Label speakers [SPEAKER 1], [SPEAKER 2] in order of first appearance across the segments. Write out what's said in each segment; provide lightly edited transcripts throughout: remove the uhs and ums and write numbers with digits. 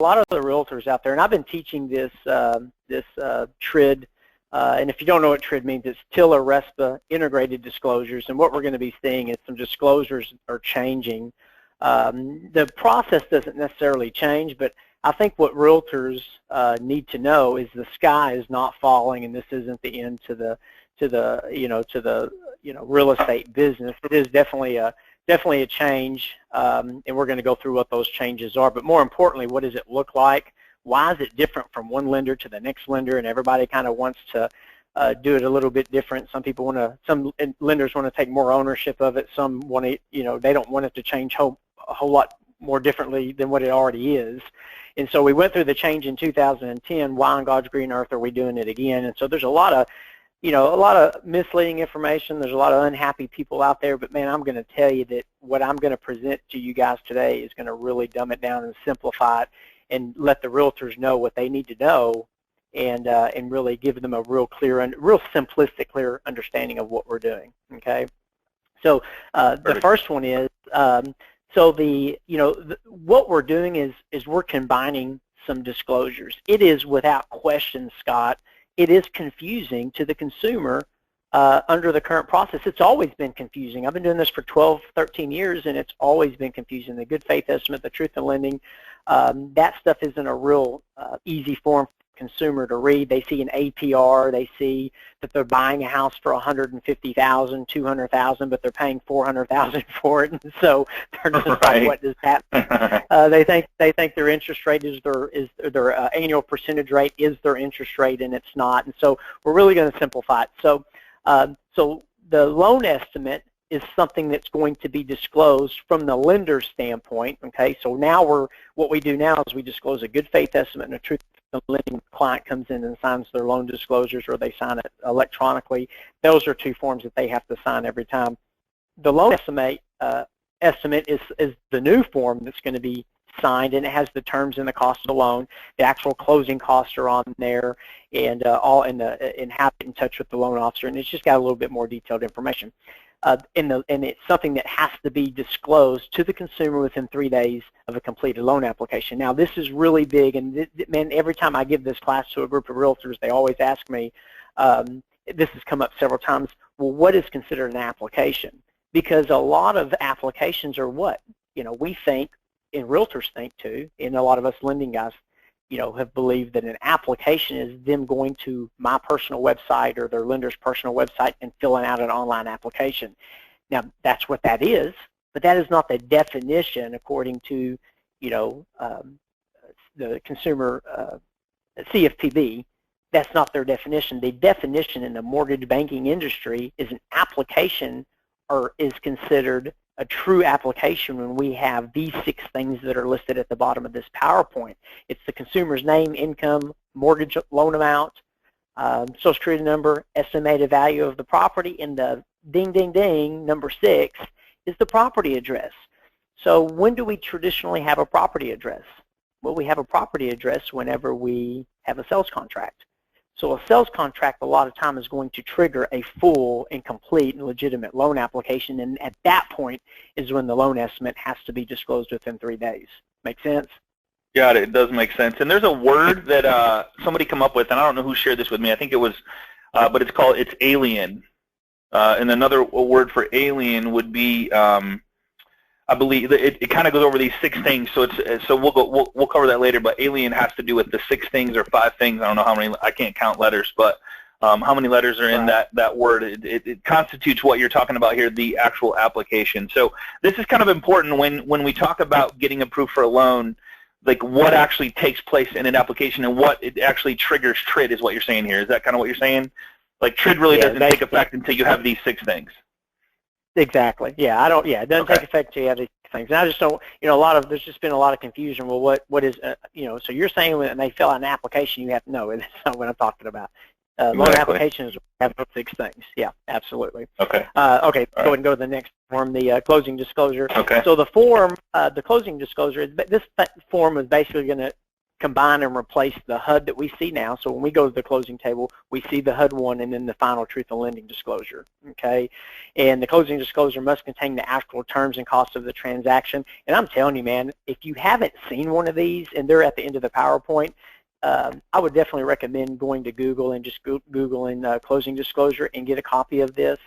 [SPEAKER 1] lot of the realtors out there, and I've been teaching this TRID, and if you don't know what TRID means, it's TILA RESPA integrated disclosures, and what we're going to be seeing is some disclosures are changing. The process doesn't necessarily change, but I think what realtors need to know is the sky is not falling, and this isn't the end to the real estate business. It is definitely a change, and we're going to go through what those changes are. But more importantly, what does it look like? Why is it different from one lender to the next lender? And everybody kind of wants to do it a little bit different. Some lenders want to take more ownership of it. Some want to, they don't want it to change a whole lot more differently than what it already is. And so we went through the change in 2010. Why on God's green earth are we doing it again? And so there's a lot of misleading information. There's a lot of unhappy people out there, but man, I'm going to tell you that what I'm going to present to you guys today is going to really dumb it down and simplify it and let the realtors know what they need to know, and really give them a real simplistic, clear understanding of what we're doing. Okay, so the first one is what we're doing is we're combining some disclosures. It is without question, Scott, it is confusing to the consumer under the current process. It's always been confusing. I've been doing this for 12, 13 years, and it's always been confusing. The good faith estimate, the truth in lending, that stuff isn't a real easy form for the consumer to read. They see an APR, they see that they're buying a house for $150,000, $200,000, but they're paying $400,000 for it, and so they're just like, what does that mean? They think their interest rate is their annual percentage rate is their interest rate, and it's not. And so we're really going to simplify it. So the loan estimate is something that's going to be disclosed from the lender's standpoint. Okay, so now what we do now is we disclose a good faith estimate and a truth in lending. Client comes in and signs their loan disclosures, or they sign it electronically. Those are two forms that they have to sign every time. The loan estimate is the new form that's going to be signed, and it has the terms and the cost of the loan. The actual closing costs are on there, and and have it in touch with the loan officer, and it's just got a little bit more detailed information. And it's something that has to be disclosed to the consumer within 3 days of a completed loan application. Now, this is really big, and man, every time I give this class to a group of realtors, they always ask me, this has come up several times, well, what is considered an application? Because a lot of applications are what? We think, and realtors think too, and a lot of us lending guys, have believed that an application is them going to my personal website or their lender's personal website and filling out an online application. Now, that's what that is, but that is not the definition according to, the consumer CFPB. That's not their definition. The definition in the mortgage banking industry is an application, or is considered a true application when we have these 6 things that are listed at the bottom of this PowerPoint. It's the consumer's name, income, mortgage loan amount, social security number, estimated value of the property, and the ding, ding, ding, number 6 is the property address. So when do we traditionally have a property address? Well, we have a property address whenever we have a sales contract. So a sales contract a lot of time is going to trigger a full and complete and legitimate loan application, and at that point is when the loan estimate has to be disclosed within 3 days. Make sense?
[SPEAKER 2] Got it. It does make sense. And there's a word that somebody come up with, and I don't know who shared this with me. I think it was, but it's alien. And another word for alien would be, I believe it kind of goes over these 6 things. So we'll cover that later. But alien has to do with the 6 things or 5 things. I don't know how many. I can't count letters, but how many letters are in that word? It constitutes what you're talking about here, the actual application. So this is kind of important when we talk about getting approved for a loan. Like what actually takes place in an application and what it actually triggers TRID is what you're saying here. Is that kind of what you're saying? Like TRID really doesn't take effect until you have these 6 things.
[SPEAKER 1] Exactly. Yeah, it doesn't take effect until you have these things. And I just don't, there's just been a lot of confusion. Well, what is, so you're saying when they fill out an application, you have to know. That's not what I'm talking about. Loan applications have those 6 things. Yeah, absolutely.
[SPEAKER 2] Okay.
[SPEAKER 1] Okay, go ahead and go to the next form, the closing disclosure.
[SPEAKER 2] Okay.
[SPEAKER 1] So the form, the closing disclosure, this form is basically going to combine and replace the HUD that we see now. So when we go to the closing table, we see the HUD 1 and then the final truth in lending disclosure, okay? And the closing disclosure must contain the actual terms and costs of the transaction. And I'm telling you, man, if you haven't seen one of these and they're at the end of the PowerPoint, I would definitely recommend going to Google and just Googling closing disclosure and get a copy of this.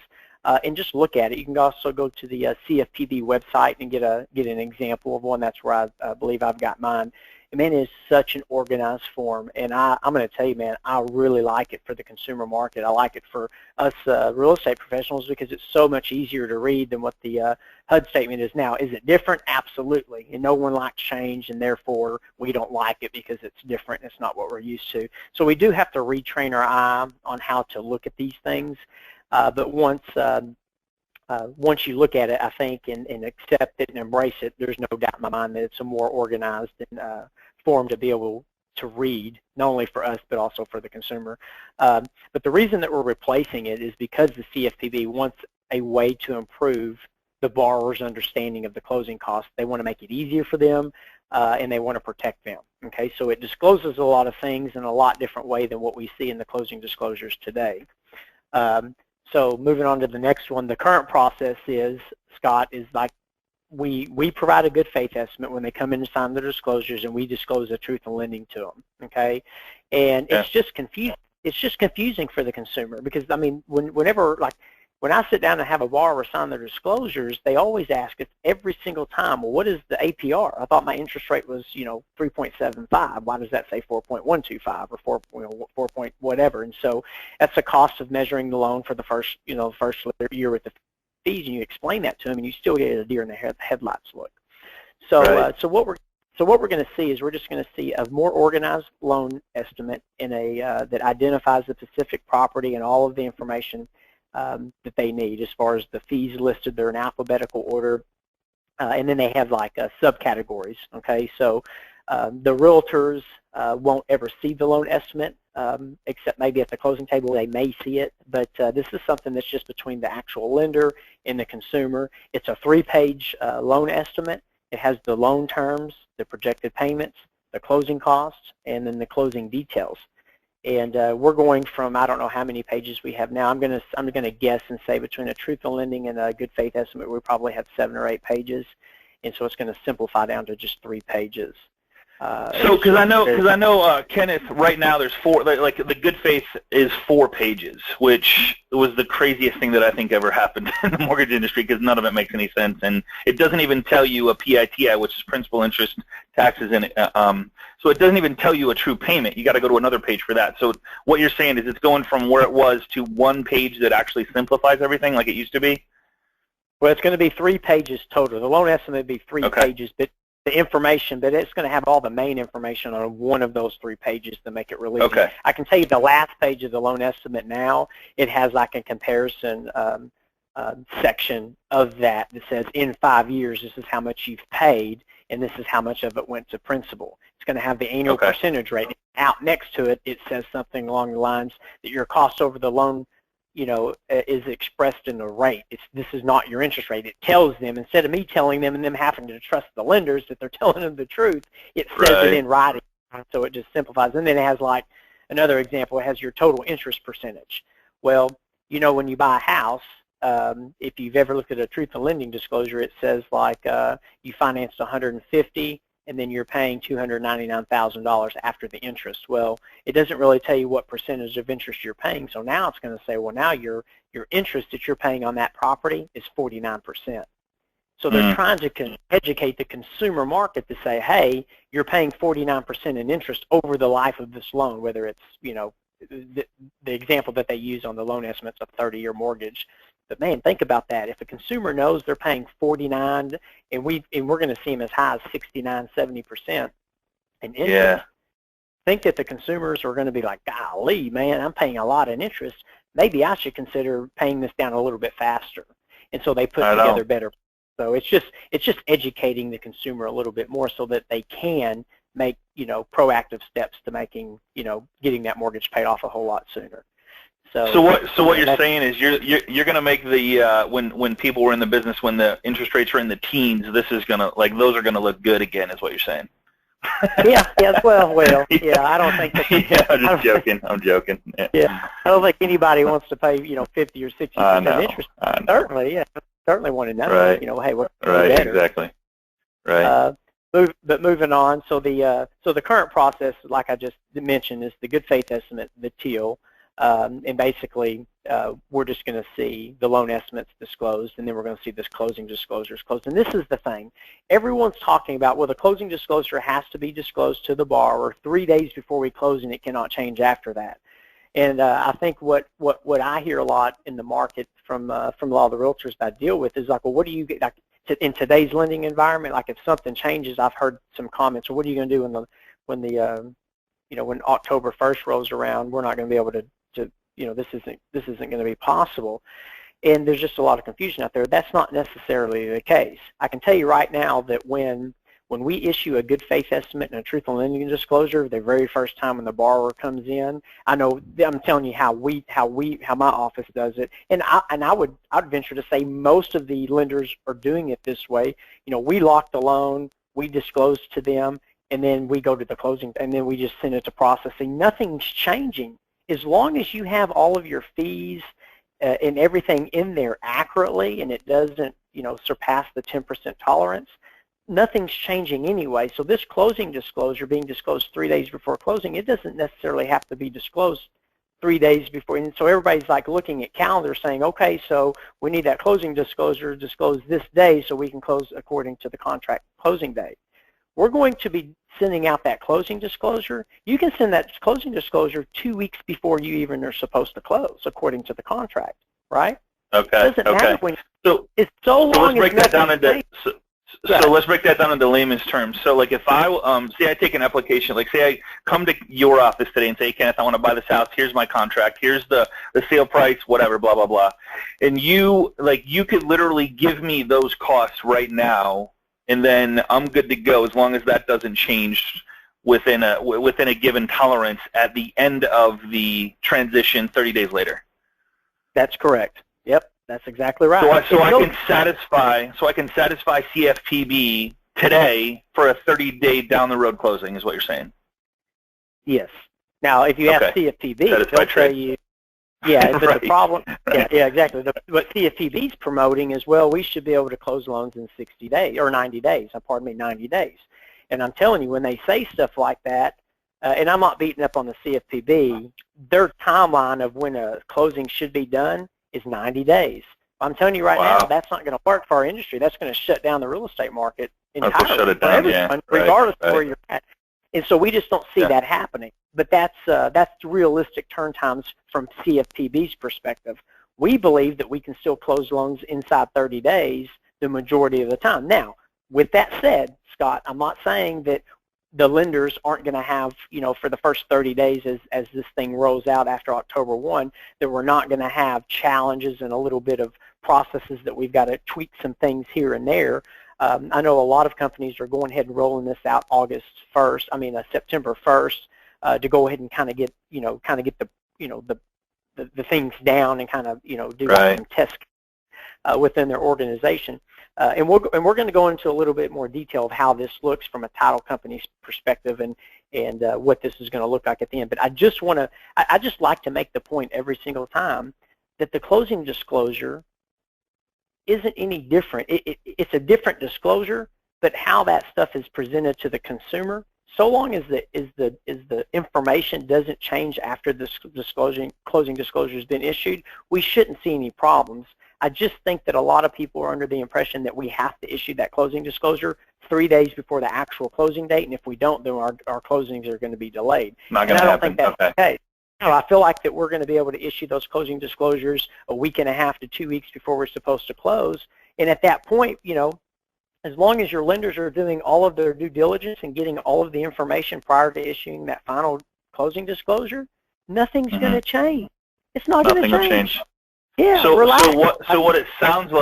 [SPEAKER 1] And just look at it. You can also go to the CFPB website and get an example of one. That's where I believe I've got mine. And man, it is such an organized form. And I'm going to tell you, man, I really like it for the consumer market. I like it for us real estate professionals because it's so much easier to read than what the HUD statement is now. Is it different? Absolutely. And no one likes change, and therefore we don't like it because it's different. It's not what we're used to. So we do have to retrain our eye on how to look at these things. But once you look at it, I think, and accept it and embrace it, there's no doubt in my mind that it's a more organized and form to be able to read, not only for us but also for the consumer. But the reason that we're replacing it is because the CFPB wants a way to improve the borrower's understanding of the closing costs. They want to make it easier for them, and they want to protect them. Okay, so it discloses a lot of things in a lot different way than what we see in the closing disclosures today. So moving on to the next one, the current process is, Scott, is like we provide a good faith estimate when they come in and sign the disclosures, and we disclose the truth in lending to them, okay? And it's just confusing. It's just confusing for the consumer because, I mean, whenever, like, when I sit down and have a borrower sign their disclosures, they always ask us every single time, well, what is the APR? I thought my interest rate was, 3.75. Why does that say 4.125 or 4 point whatever? And so that's the cost of measuring the loan for the first, first year with the fees, and you explain that to them, and you still get a deer in the headlights look. So,
[SPEAKER 2] right.
[SPEAKER 1] so what we're going to see is we're just going to see a more organized loan estimate in a that identifies the specific property and all of the information that they need as far as the fees listed. They're in alphabetical order, and then they have like subcategories. Okay, so the realtors won't ever see the loan estimate except maybe at the closing table they may see it, but this is something that's just between the actual lender and the consumer. It's a 3-page loan estimate. It has the loan terms, the projected payments, the closing costs, and then the closing details. And we're going from, I don't know how many pages we have now. I'm gonna guess and say between a truth in lending and a good faith estimate, we probably have 7 or 8 pages, and so it's going to simplify down to just 3 pages.
[SPEAKER 2] So, because I know, Kenneth, right now there's 4. Like the good faith is 4 pages, which was the craziest thing that I think ever happened in the mortgage industry because none of it makes any sense, and it doesn't even tell you a PITI, which is principal, interest, taxes, and so it doesn't even tell you a true payment. You got to go to another page for that. So what you're saying is it's going from where it was to 1 page that actually simplifies everything like it used to be?
[SPEAKER 1] Well, it's going to be 3 pages total. The loan estimate would be 3 pages, but the information, but it's going to have all the main information on one of those 3 pages to make it really easy. I can tell you the last page of the loan estimate now, it has like a comparison section of that says in 5 years, this is how much you've paid, and this is how much of it went to principal. It's going to have the annual percentage rate. Out next to it, it says something along the lines that your cost over the loan is expressed in the rate. This is not your interest rate. It tells them, instead of me telling them and them having to trust the lenders that they're telling them the truth, it says it in writing. So it just simplifies. And then it has like another example. It has your total interest percentage. Well, when you buy a house, if you've ever looked at a truth in lending disclosure, it says like you financed 150 and then you're paying $299,000 after the interest. Well, it doesn't really tell you what percentage of interest you're paying. So now it's going to say, well, now your interest that you're paying on that property is 49%. So they're trying to educate the consumer market to say, hey, you're paying 49% in interest over the life of this loan, whether it's, the example that they use on the loan estimate's a 30-year mortgage. But man, think about that. If a consumer knows they're paying 49, and we're going to see them as high as 69, 70% in interest, think that the consumers are going to be like, golly, man, I'm paying a lot in interest. Maybe I should consider paying this down a little bit faster. And so they put together better. So it's just educating the consumer a little bit more so that they can make proactive steps to making getting that mortgage paid off a whole lot sooner. So
[SPEAKER 2] what you're saying is you're going to make the when people were in the business when the interest rates were in the teens, this is going to those are going to look good again, is what you're saying.
[SPEAKER 1] Yeah. Well. Yeah. I don't think that.
[SPEAKER 2] Yeah, I'm just joking. I'm joking.
[SPEAKER 1] Yeah. I don't think anybody wants to pay 50 or 60% interest.
[SPEAKER 2] I know.
[SPEAKER 1] Certainly, yeah. Certainly want to know.
[SPEAKER 2] Right.
[SPEAKER 1] Hey, what's
[SPEAKER 2] Right.
[SPEAKER 1] better?
[SPEAKER 2] Exactly. Right.
[SPEAKER 1] But moving on, so the current process, like I just mentioned, is the good faith estimate, the TIL, and basically we're just going to see the loan estimates disclosed, and then we're going to see this closing disclosures closed. And this is the thing. Everyone's talking about, well, the closing disclosure has to be disclosed to the borrower 3 days before we close, and it cannot change after that. And I think what I hear a lot in the market from a lot of the realtors that I deal with is like, well, what do you get, like, in today's lending environment? Like, if something changes, I've heard some comments. So what are you going to do when October 1st rolls around? We're not going to be able to this isn't going to be possible. And there's just a lot of confusion out there. That's not necessarily the case. I can tell you right now that when we issue a good faith estimate and a truthful lending disclosure the very first time when the borrower comes in, I know, I'm telling you how my office does it, and I'd venture to say most of the lenders are doing it this way. We lock the loan, we disclose to them, and then we go to the closing, and then we just send it to processing. Nothing's changing. As long as you have all of your fees and everything in there accurately, and it doesn't surpass the 10% tolerance, nothing's changing anyway. So this closing disclosure being disclosed 3 days before closing, it doesn't necessarily have to be disclosed 3 days before. And so everybody's like looking at calendars saying, okay, so we need that closing disclosure disclosed this day so we can close according to the contract closing date. We're going to be sending out that closing disclosure. You can send that closing disclosure 2 weeks before you even are supposed to close according to the contract, right?
[SPEAKER 2] Okay.
[SPEAKER 1] It doesn't matter when.
[SPEAKER 2] So
[SPEAKER 1] it's so long.
[SPEAKER 2] So let's break that down into.
[SPEAKER 1] Yeah.
[SPEAKER 2] So let's break that down into layman's terms. So like if I say I take an application, like say I come to your office today and say, hey, Kenneth, I want to buy this house. Here's my contract. Here's the sale price, whatever, blah blah blah. And you could literally give me those costs right now, and then I'm good to go as long as that doesn't change within a given tolerance at the end of the transition 30 days later.
[SPEAKER 1] That's correct. Yep. That's exactly right.
[SPEAKER 2] So I can satisfy CFPB today for a 30-day down the road closing is what you're saying.
[SPEAKER 1] Yes. Now, if you ask CFPB, they'll tell you. Yeah, but
[SPEAKER 2] right.
[SPEAKER 1] The problem.
[SPEAKER 2] Right.
[SPEAKER 1] Yeah, exactly. What CFPB is promoting is, well, we should be able to close loans in 60 days or 90 days. Pardon me, 90 days. And I'm telling you, when they say stuff like that, and I'm not beating up on the CFPB, their timeline of when a closing should be done is 90 days. I'm telling you right now, that's not going to work for our industry. That's going to shut down the real estate market entirely
[SPEAKER 2] shut it
[SPEAKER 1] for
[SPEAKER 2] down,
[SPEAKER 1] everyone, regardless of where you're at. And so we just don't see that happening. But that's realistic turn times from CFPB's perspective. We believe that we can still close loans inside 30 days the majority of the time. Now, with that said, Scott, I'm not saying that the lenders aren't going to have, for the first 30 days as this thing rolls out after October 1, that we're not going to have challenges and a little bit of processes that we've got to tweak some things here and there. I know a lot of companies are going ahead and rolling this out September 1st to go ahead and kind of get the things down and kind of, do some tests within their organization. And we're going to go into a little bit more detail of how this looks from a title company's perspective and what this is going to look like at the end. But I just like to make the point every single time that the closing disclosure isn't any different. It's a different disclosure, but how that stuff is presented to the consumer, so long as the information doesn't change after the closing disclosure has been issued, we shouldn't see any problems. I just think that a lot of people are under the impression that we have to issue that closing disclosure 3 days before the actual closing date, and if we don't, then our closings are going to be delayed.
[SPEAKER 2] Not going to happen.
[SPEAKER 1] I don't think that's the case. No, I feel like that we're going to be able to issue those closing disclosures a week and a half to 2 weeks before we're supposed to close, and at that point, as long as your lenders are doing all of their due diligence and getting all of the information prior to issuing that final closing disclosure, nothing's going to change. It's not going to change.
[SPEAKER 2] Nothing will change.
[SPEAKER 1] Yeah,
[SPEAKER 2] so
[SPEAKER 1] relax.
[SPEAKER 2] what it sounds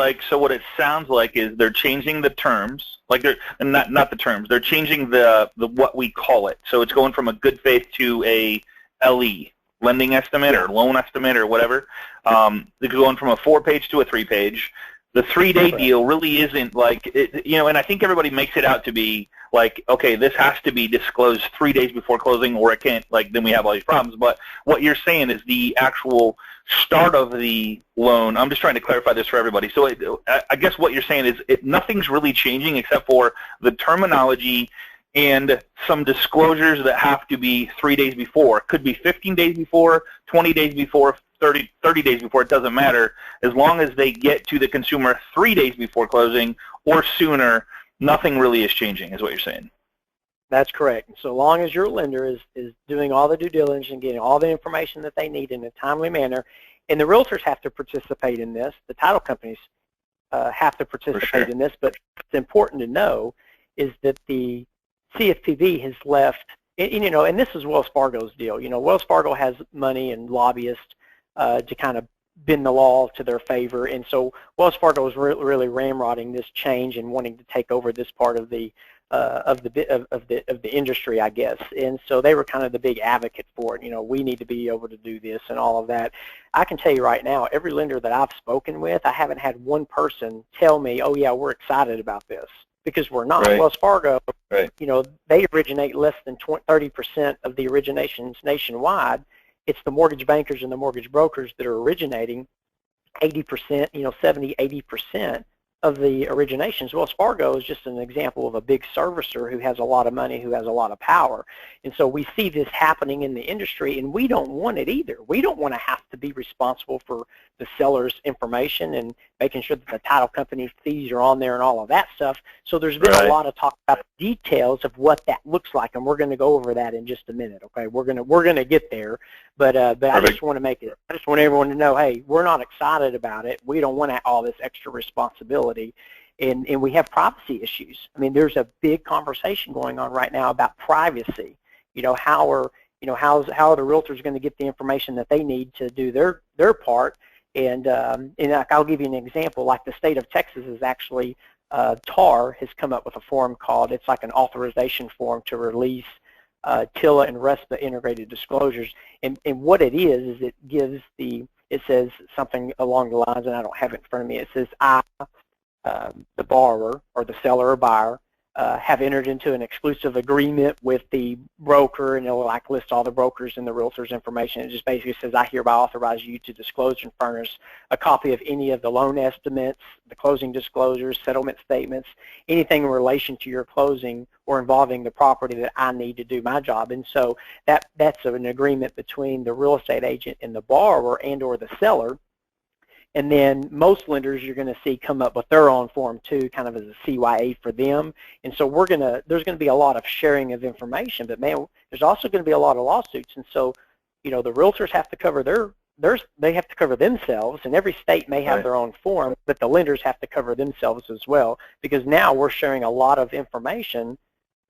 [SPEAKER 2] like is they're changing the terms, like they're not the terms. They're changing the what we call it. So it's going from a good faith to a LE, lending estimate or loan estimate or whatever. They're going from a 4-page to a 3-page. The 3-day deal really isn't like and I think everybody makes it out to be, like, okay, this has to be disclosed 3 days before closing, or it can't, like, then we have all these problems. But what you're saying is the actual start of the loan. I'm just trying to clarify this for everybody. So I guess what you're saying is nothing's really changing except for the terminology and some disclosures that have to be 3 days before. It could be 15 days before, 20 days before, 30 days before. It doesn't matter. As long as they get to the consumer 3 days before closing or sooner, nothing really is changing, is what you're saying.
[SPEAKER 1] That's correct. So long as your lender is doing all the due diligence and getting all the information that they need in a timely manner, and the realtors have to participate in this, the title companies have to participate in this, but it's important to know is that the CFPB has left, and this is Wells Fargo's deal. Wells Fargo has money and lobbyists to kind of bend the law to their favor, and so Wells Fargo is really ramrodding this change and wanting to take over this part of the industry, I guess. And so they were kind of the big advocate for it. We need to be able to do this and all of that. I can tell you right now, every lender that I've spoken with, I haven't had one person tell me, "Oh yeah, we're excited about this," because we're not. Wells Fargo, they originate less than 30% of the originations nationwide. It's the mortgage bankers and the mortgage brokers that are originating 80%, 70, 80% of the originations. Wells Fargo is just an example of a big servicer who has a lot of money, who has a lot of power. And so we see this happening in the industry, and we don't want it either. We don't want to have to be responsible for the seller's information and making sure that the title company fees are on there and all of that stuff. So there's been a lot of talk about the details of what that looks like, and we're going to go over that in just a minute. Okay, we're going to get there, but I just want to make it. I just want everyone to know, hey, we're not excited about it. We don't want all this extra responsibility, and we have privacy issues. I mean, there's a big conversation going on right now about privacy. How are the realtors going to get the information that they need to do their part? And I'll give you an example. Like the state of Texas is actually, TAR has come up with a form called, it's like an authorization form to release TILA and RESPA integrated disclosures. And what it is it gives it says something along the lines, and I don't have it in front of me, it says the borrower or the seller or buyer have entered into an exclusive agreement with the broker, and it'll like list all the brokers and the realtors' information. It just basically says, I hereby authorize you to disclose and furnish a copy of any of the loan estimates, the closing disclosures, settlement statements, anything in relation to your closing or involving the property that I need to do my job. And so that's an agreement between the real estate agent and the borrower and or the seller. And then most lenders you're going to see come up with their own form too, kind of as a CYA for them. And so there's going to be a lot of sharing of information, but man, there's also going to be a lot of lawsuits. And so, the realtors have to cover they have to cover themselves, and every state may have their own form, but the lenders have to cover themselves as well, because now we're sharing a lot of information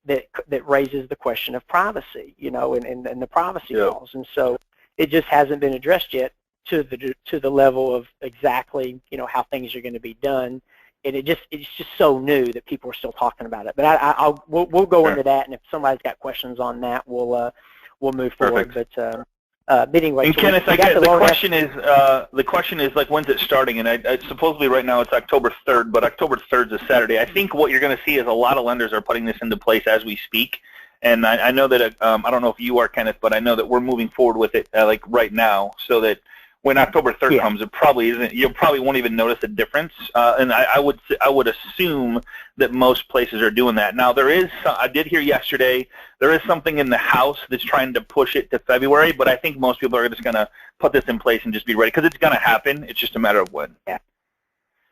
[SPEAKER 1] that raises the question of privacy, and the privacy laws. And so it just hasn't been addressed yet to the level of exactly how things are going to be done, and it's just so new that people are still talking about it. But we'll go into that, and if somebody's got questions on that, we'll move forward. But anyway,
[SPEAKER 2] and
[SPEAKER 1] so
[SPEAKER 2] Kenneth, I guess the question is like, when's it starting? And I supposedly right now it's October 3rd, but October 3rd is a Saturday. I think what you're going to see is a lot of lenders are putting this into place as we speak. And I know that I don't know if you are, Kenneth, but I know that we're moving forward with it like right now, so that when October 3rd comes, it probably isn't. You probably won't even notice a difference. And I would assume that most places are doing that. Now I did hear yesterday there is something in the House that's trying to push it to February, but I think most people are just going to put this in place and just be ready, because it's going to happen. It's just a matter of when.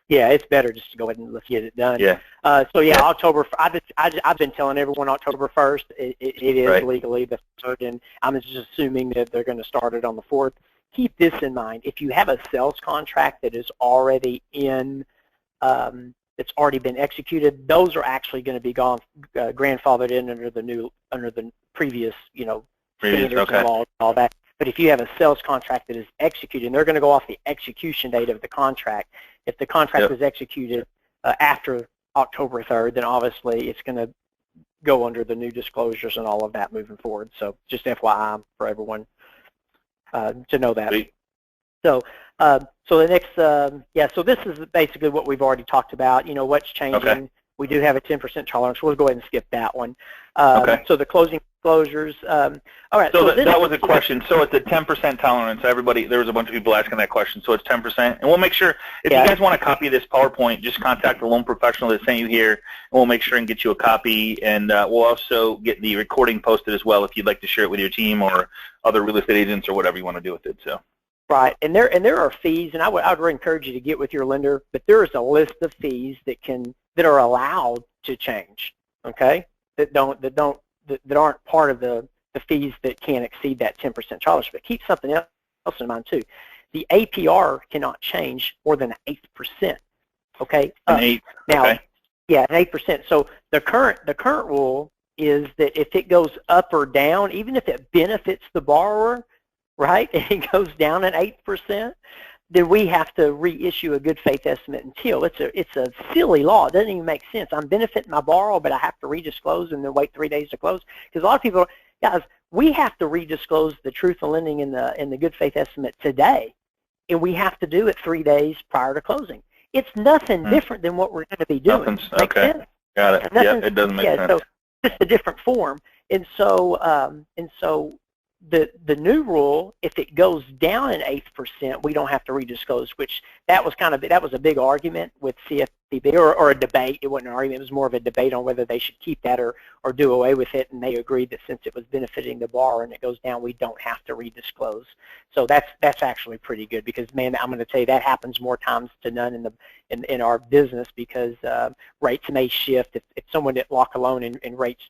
[SPEAKER 1] Yeah, it's better just to go ahead and let's get it done. October. I've been telling everyone October 1st. It is legally the 3rd, and I'm just assuming that they're going to start it on the 4th. Keep this in mind. If you have a sales contract that is already it's already been executed, those are actually going to be grandfathered in under the previous standards and laws and all that. But if you have a sales contract that is executed, and they're going to go off the execution date of the contract. If the contract was executed after October 3rd, then obviously it's going to go under the new disclosures and all of that moving forward. So just FYI for everyone to know that. So the next, so this is basically what we've already talked about. What's changing. We do have a 10% tolerance. We'll go ahead and skip that one.
[SPEAKER 2] Okay.
[SPEAKER 1] So the closing disclosures. All right.
[SPEAKER 2] So that was a question. So it's a 10% tolerance. Everybody, there was a bunch of people asking that question. So it's 10%. And we'll make sure, if you guys want a copy of this PowerPoint, just contact the loan professional that sent you here, and we'll make sure and get you a copy. And we'll also get the recording posted as well if you'd like to share it with your team or other real estate agents or whatever you want to do with it. So.
[SPEAKER 1] Right, and there are fees, and I would encourage you to get with your lender, but there is a list of fees that are allowed to change, okay? That aren't part of the fees that can't exceed that 10% charge. But keep something else in mind too. The APR cannot change more than 8%, okay?
[SPEAKER 2] An 8.
[SPEAKER 1] Now,
[SPEAKER 2] okay.
[SPEAKER 1] Yeah, an 8%. So the current rule is that if it goes up or down, even if it benefits the borrower, right, and it goes down at 8%, then we have to reissue a good faith estimate until. It's a silly law. It doesn't even make sense. I'm benefiting my borrower, but I have to redisclose and then wait 3 days to close. Because a lot of people, guys, we have to redisclose the truth of lending in the good faith estimate today, and we have to do it 3 days prior to closing. It's nothing different than what we're going to be doing. Make
[SPEAKER 2] okay.
[SPEAKER 1] sense?
[SPEAKER 2] Got it. Yeah, it does make sense.
[SPEAKER 1] So just a different form, and so the new rule, if it goes down an 8%, we don't have to redisclose, which that was a big argument with CFPB, or a debate. It wasn't an argument. It was more of a debate on whether they should keep that or do away with it, and they agreed that since it was benefiting the borrower and it goes down, we don't have to redisclose. So that's actually pretty good, because, man, I'm going to tell you, that happens more times to none in our business, because rates may shift. If someone didn't lock a loan and rates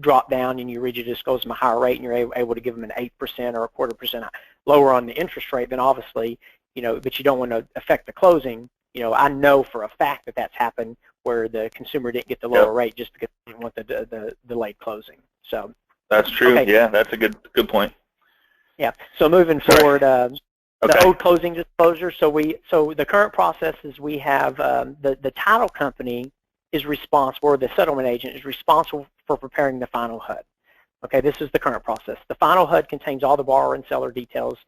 [SPEAKER 1] drop down, and you redisclose them a higher rate, and you're able to give them an 8% or a 1/4% lower on the interest rate, then obviously, but you don't want to affect the closing. I know for a fact that that's happened where the consumer didn't get the lower rate just because they didn't want the delayed closing. So
[SPEAKER 2] that's true. Okay. Yeah, that's a good point.
[SPEAKER 1] Yeah. So moving forward, the old closing disclosure. So the current process is we have the title company is responsible, or the settlement agent is responsible for preparing the final HUD. Okay, this is the current process. The final HUD contains all the borrower and seller details,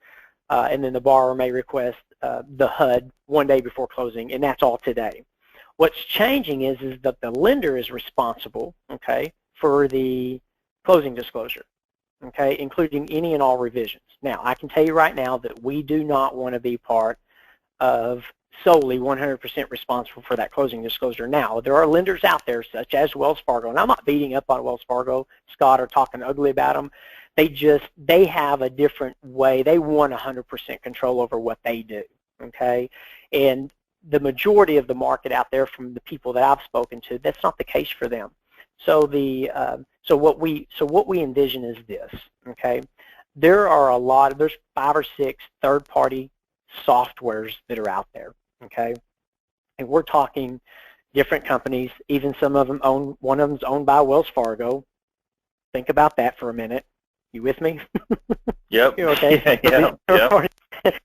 [SPEAKER 1] and then the borrower may request the HUD 1 day before closing, and that's all today. What's changing is that the lender is responsible, okay, for the closing disclosure, okay, including any and all revisions. Now, I can tell you right now that we do not want to be part of solely 100% responsible for that closing disclosure. Now, there are lenders out there such as Wells Fargo, and I'm not beating up on Wells Fargo, Scott, or talking ugly about them. They have a different way. They want 100% control over what they do, okay? And the majority of the market out there, from the people that I've spoken to, that's not the case for them. So what we envision is this, okay? There's 5 or 6 third-party softwares that are out there, okay? And we're talking different companies, even some of them one of them's owned by Wells Fargo. Think about that for a minute. You with me?
[SPEAKER 2] Yep.
[SPEAKER 1] Okay.
[SPEAKER 2] Yep.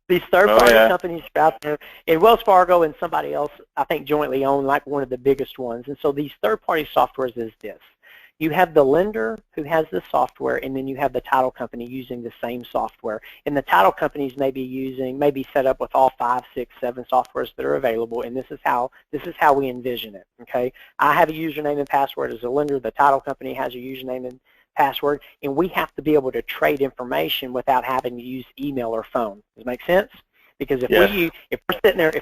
[SPEAKER 1] These third-party companies are out there, and Wells Fargo and somebody else, I think, jointly own like one of the biggest ones. And so these third-party softwares is this. You have the lender who has the software, and then you have the title company using the same software. And the title companies may be set up with all 5, 6, 7 softwares that are available, and this is how we envision it, okay? I have a username and password as a lender. The title company has a username and password, and we have to be able to trade information without having to use email or phone. Does that make sense? Because if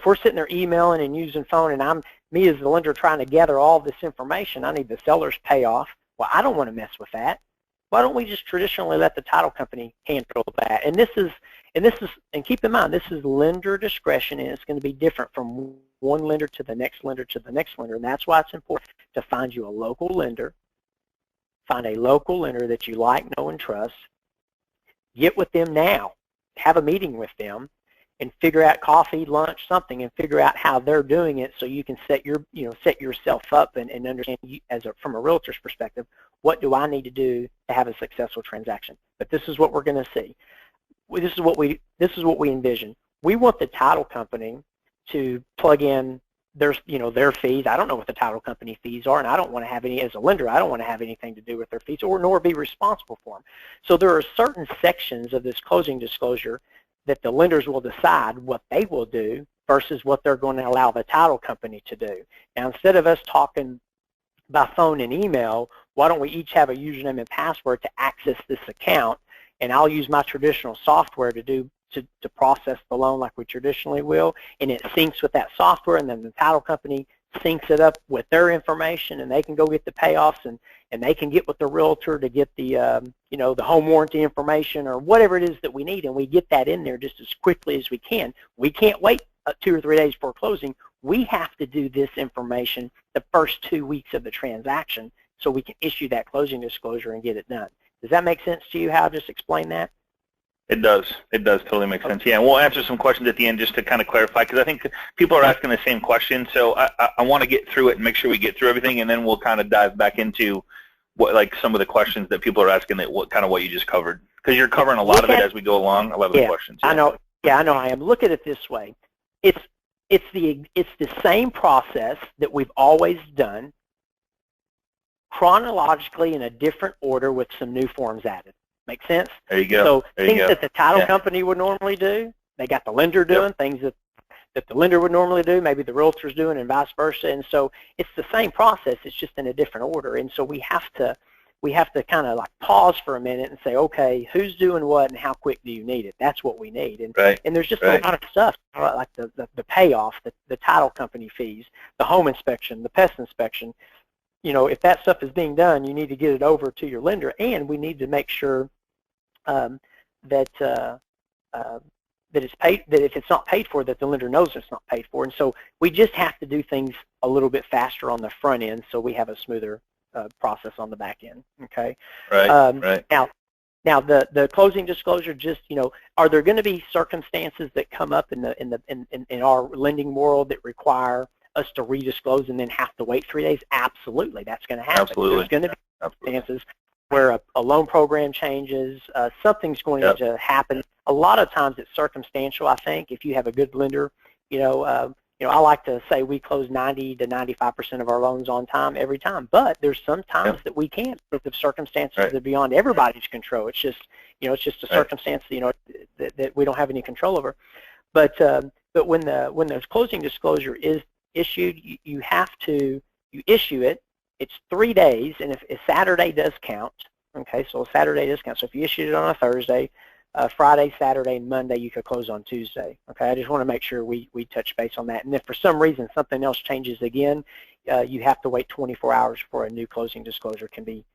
[SPEAKER 1] we're sitting there emailing and using phone, and me as the lender trying to gather all this information, I need the seller's payoff. Well, I don't want to mess with that. Why don't we just traditionally let the title company handle that? And keep in mind, this is lender discretion, and it's going to be different from one lender to the next lender to the next lender. And that's why it's important to find you a local lender. Find a local lender that you like, know, and trust. Get with them now. Have a meeting with them, and figure out coffee, lunch, something, and figure out how they're doing it, so you can set yourself up and understand, from a realtor's perspective, what do I need to do to have a successful transaction. But this is what we're going to see. This is what we envision. We want the title company to plug in their fees. I don't know what the title company fees are, and I don't want to have any, as a lender, I don't want to have anything to do with their fees, nor be responsible for them. So there are certain sections of this closing disclosure that the lenders will decide what they will do versus what they're going to allow the title company to do. Now, instead of us talking by phone and email, why don't we each have a username and password to access this account, and I'll use my traditional software to process the loan like we traditionally will, and it syncs with that software, and then the title company syncs it up with their information, and they can go get the payoffs, and they can get with the realtor to get the the home warranty information or whatever it is that we need, and we get that in there just as quickly as we can. We can't wait 2 or 3 days before closing. We have to do this information the first 2 weeks of the transaction so we can issue that closing disclosure and get it done. Does that make sense to you, how I just explained that?
[SPEAKER 2] It does. It does totally make sense. Yeah, and we'll answer some questions at the end just to kind of clarify, because I think people are asking the same question. So I want to get through it and make sure we get through everything, and then we'll kind of dive back into what, like, some of the questions that people are asking, that what you just covered, because you're covering a lot of it as we go along. A lot of the questions. Yeah.
[SPEAKER 1] I know. Yeah, I know I am. Look at it this way. It's the same process that we've always done, chronologically in a different order with some new forms added. Make sense?
[SPEAKER 2] There you go.
[SPEAKER 1] So things that the title company would normally do, they got the lender doing. Things that the lender would normally do, maybe the realtor's doing, and vice versa. And so it's the same process, it's just in a different order. And so we have to kind of like pause for a minute and say, okay, who's doing what and how quick do you need it? That's what we need. And and there's just a lot of stuff, like the payoff, the title company fees, the home inspection, the pest inspection. If that stuff is being done, you need to get it over to your lender, and we need to make sure that it's paid. That if it's not paid for, that the lender knows it's not paid for. And so we just have to do things a little bit faster on the front end, so we have a smoother process on the back end. Okay.
[SPEAKER 2] Right.
[SPEAKER 1] Now the closing disclosure. Just are there going to be circumstances that come up in our lending world that require us to redisclose and then have to wait 3 days? Absolutely, that's going to happen.
[SPEAKER 2] Absolutely.
[SPEAKER 1] There's going to be circumstances where a loan program changes, something's going to happen. A lot of times it's circumstantial, I think, if you have a good lender. I like to say we close 90 to 95% of our loans on time every time, but there's some times that we can't because of circumstances that are beyond everybody's control. It's just, it's just a circumstance, that we don't have any control over. But when the closing disclosure is issued, you issue it. It's 3 days, and if Saturday does count, okay, so Saturday does count. So if you issued it on a Thursday, Friday, Saturday, and Monday, you could close on Tuesday. Okay, I just want to make sure we touch base on that. And if for some reason something else changes again, you have to wait 24 hours before a new closing disclosure can be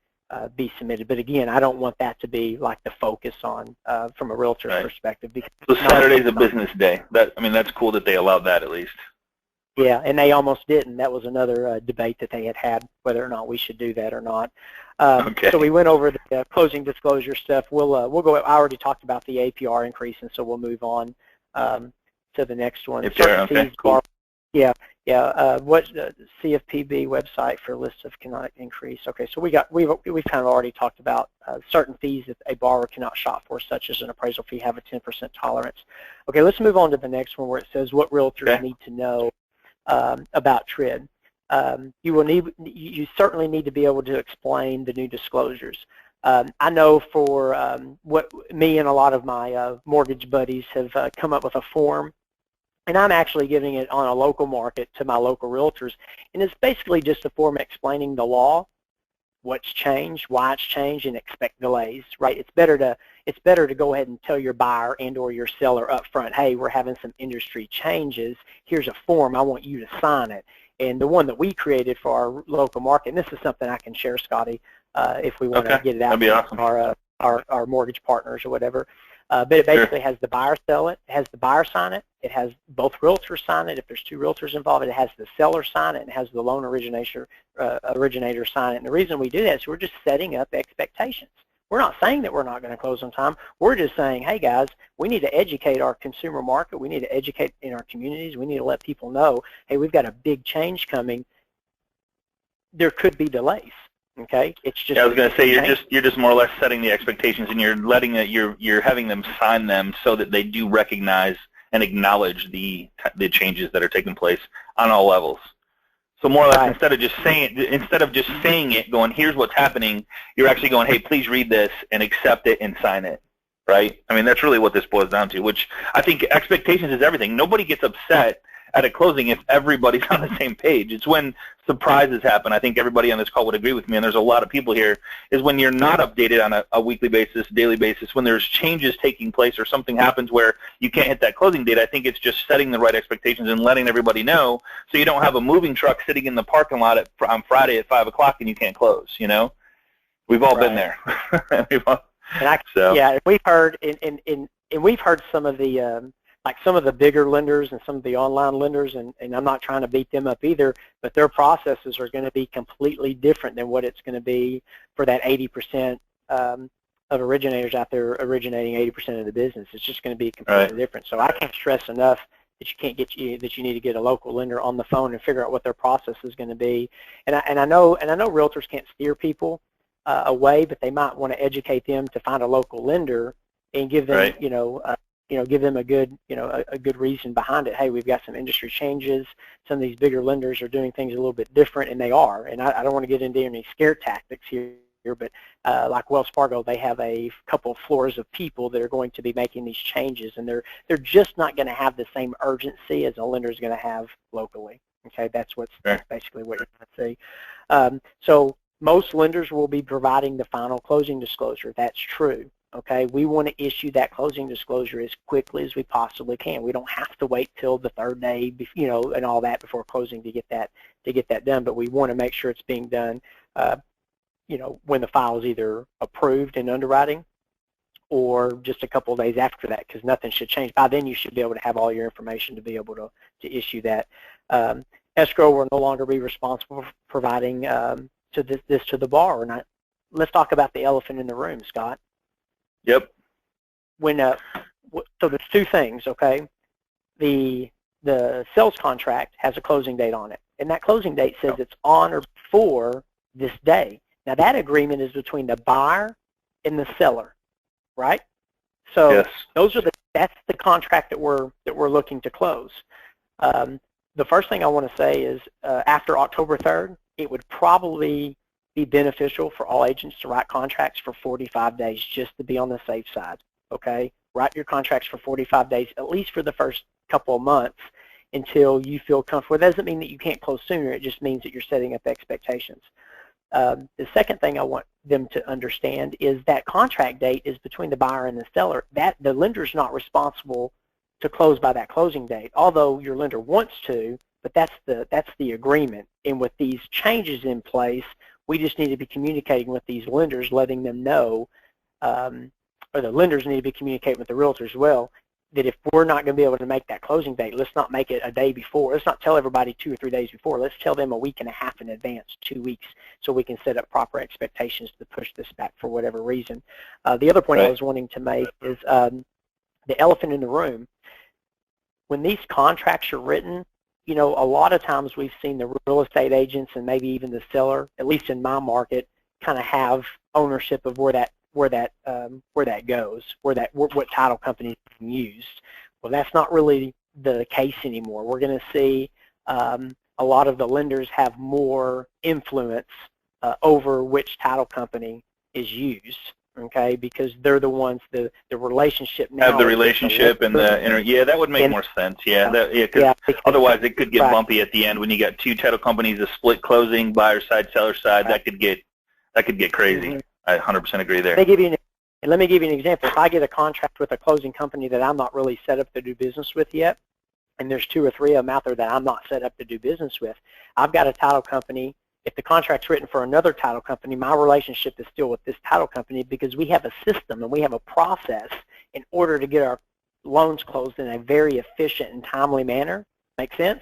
[SPEAKER 1] submitted. But again, I don't want that to be like the focus on from a realtor's perspective. Because
[SPEAKER 2] so Saturday's a business day. That's cool that they allowed that at least.
[SPEAKER 1] Yeah, and they almost didn't. That was another debate that they had whether or not we should do that or not. So we went over the closing disclosure stuff. We'll go. I already talked about the APR increase, and so we'll move on to the next one.
[SPEAKER 2] APR, okay, cool.
[SPEAKER 1] What CFPB website for lists of cannot increase? Okay, so we've kind of already talked about certain fees that a borrower cannot shop for, such as an appraisal fee, have a 10% tolerance. Okay, let's move on to the next one where it says what realtors need to know about TRID. You certainly need to be able to explain the new disclosures. I know for what me and a lot of my mortgage buddies have come up with a form, and I'm actually giving it on a local market to my local realtors, and it's basically just a form explaining the law, what's changed, why it's changed, and expect delays. Right? It's better to go ahead and tell your buyer and or your seller up front, hey, we're having some industry changes. Here's a form. I want you to sign it. And the one that we created for our local market, and this is something I can share, Scotty, if we want to get it out to awesome. our mortgage partners or whatever. But it basically has the buyer sell it, it has the buyer sign it, it has both realtors sign it. If there's two realtors involved, it has the seller sign it, and it has the loan originator sign it. And the reason we do that is we're just setting up expectations. We're not saying that we're not going to close on time. We're just saying, hey guys, we need to educate our consumer market. We need to educate in our communities. We need to let people know, hey, we've got a big change coming. There could be delays. Okay, it's just.
[SPEAKER 2] Yeah, I was going to say you're just more or less setting the expectations, and you're having them sign them so that they do recognize and acknowledge the changes that are taking place on all levels. So more or less, instead of just saying it, going, here's what's happening, you're actually going, hey, please read this and accept it and sign it, right? I mean, that's really what this boils down to, which I think expectations is everything. Nobody gets upset at a closing if everybody's on the same page. It's when surprises happen. I think everybody on this call would agree with me, and there's a lot of people here, is when you're not updated on a weekly basis, daily basis, when there's changes taking place or something happens where you can't hit that closing date. I think it's just setting the right expectations and letting everybody know so you don't have a moving truck sitting in the parking lot on Friday at 5 o'clock and you can't close, you know? We've all been there.
[SPEAKER 1] Yeah, we've heard, and we've heard some of the, like some of the bigger lenders and some of the online lenders, and I'm not trying to beat them up either, but their processes are going to be completely different than what it's going to be for that 80% of originators out there originating 80% of the business. It's just going to be completely different. So I can't stress enough that you need to get a local lender on the phone and figure out what their process is going to be. And I know realtors can't steer people away, but they might want to educate them to find a local lender and give them give them a good, a good reason behind it. Hey, we've got some industry changes. Some of these bigger lenders are doing things a little bit different, and they are. And I don't want to get into any scare tactics here, but like Wells Fargo, they have a couple of floors of people that are going to be making these changes, and they're just not going to have the same urgency as a lender is going to have locally. Okay, that's basically what you're going to see. So most lenders will be providing the final closing disclosure. That's true. Okay, we want to issue that closing disclosure as quickly as we possibly can. We don't have to wait till the third day, and all that before closing to get that done. But we want to make sure it's being done, when the file is either approved in underwriting, or just a couple of days after that, because nothing should change. By then, you should be able to have all your information to be able to issue that. Escrow will no longer be responsible for providing this to the borrower. Let's talk about the elephant in the room, Scott.
[SPEAKER 2] Yep.
[SPEAKER 1] So there's two things, okay? The sales contract has a closing date on it, and that closing date says it's on or before this day. Now that agreement is between the buyer and the seller, right? So that's the contract that we're looking to close. The first thing I want to say is after October 3rd, it would probably be beneficial for all agents to write contracts for 45 days just to be on the safe side, okay? Write your contracts for 45 days, at least for the first couple of months until you feel comfortable. It doesn't mean that you can't close sooner. It just means that you're setting up expectations. The second thing I want them to understand is that contract date is between the buyer and the seller. That the lender's not responsible to close by that closing date, although your lender wants to, but that's the agreement. And with these changes in place, we just need to be communicating with these lenders, letting them know, or the lenders need to be communicating with the realtors as well, that if we're not going to be able to make that closing date, let's not make it a day before. Let's not tell everybody 2 or 3 days before. Let's tell them a week and a half in advance, 2 weeks, so we can set up proper expectations to push this back for whatever reason. The other point I was wanting to make is the elephant in the room. When these contracts are written, a lot of times we've seen the real estate agents and maybe even the seller, at least in my market, kind of have ownership of where that goes, what title company is being used. Well, that's not really the case anymore. We're going to see a lot of the lenders have more influence over which title company is used. Okay, because they're the ones, the relationship now.
[SPEAKER 2] Have the relationship and that would make more sense. Because otherwise it could get bumpy at the end when you got two title companies, a split closing, buyer side, seller side. That could get crazy. Mm-hmm. I 100% agree there.
[SPEAKER 1] Let me give you an example. If I get a contract with a closing company that I'm not really set up to do business with yet, and there's 2 or 3 of them out there that I'm not set up to do business with, I've got a title company. If the contract's written for another title company, my relationship is still with this title company because we have a system and we have a process in order to get our loans closed in a very efficient and timely manner. Make sense?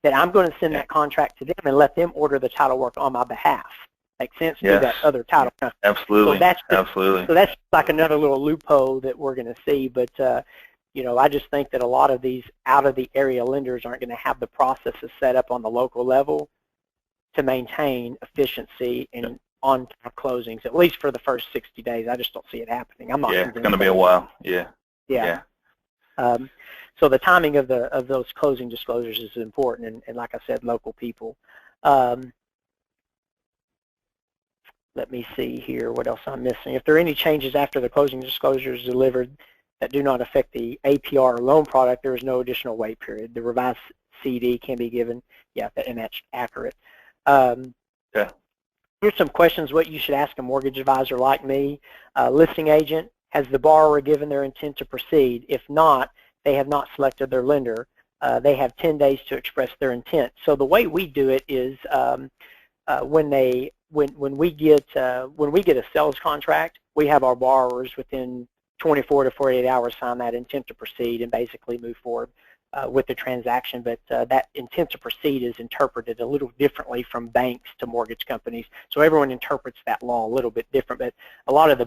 [SPEAKER 1] That I'm going to send that contract to them and let them order the title work on my behalf. Make sense? To that other title company.
[SPEAKER 2] Absolutely.
[SPEAKER 1] So that's like another little loophole that we're going to see. But I just think that a lot of these out-of-the-area lenders aren't going to have the processes set up on the local level to maintain efficiency and on-time closings, at least for the first 60 days. I just don't see it happening. I'm not.
[SPEAKER 2] It's going to be a while.
[SPEAKER 1] Yeah. So the timing of those closing disclosures is important, and like I said, local people. Let me see here what else I'm missing. If there are any changes after the closing disclosure is delivered that do not affect the APR or loan product, there is no additional wait period. The revised CD can be given. Yeah, and that's accurate.
[SPEAKER 2] Yeah.
[SPEAKER 1] Here's some questions what you should ask a mortgage advisor like me. Listing agent, has the borrower given their intent to proceed? If not, they have not selected their lender. They have 10 days to express their intent. So the way we do it is when we get a sales contract, we have our borrowers within 24 to 48 hours sign that intent to proceed and basically move forward with the transaction. But that intent to proceed is interpreted a little differently from banks to mortgage companies. So everyone interprets that law a little bit different. But a lot of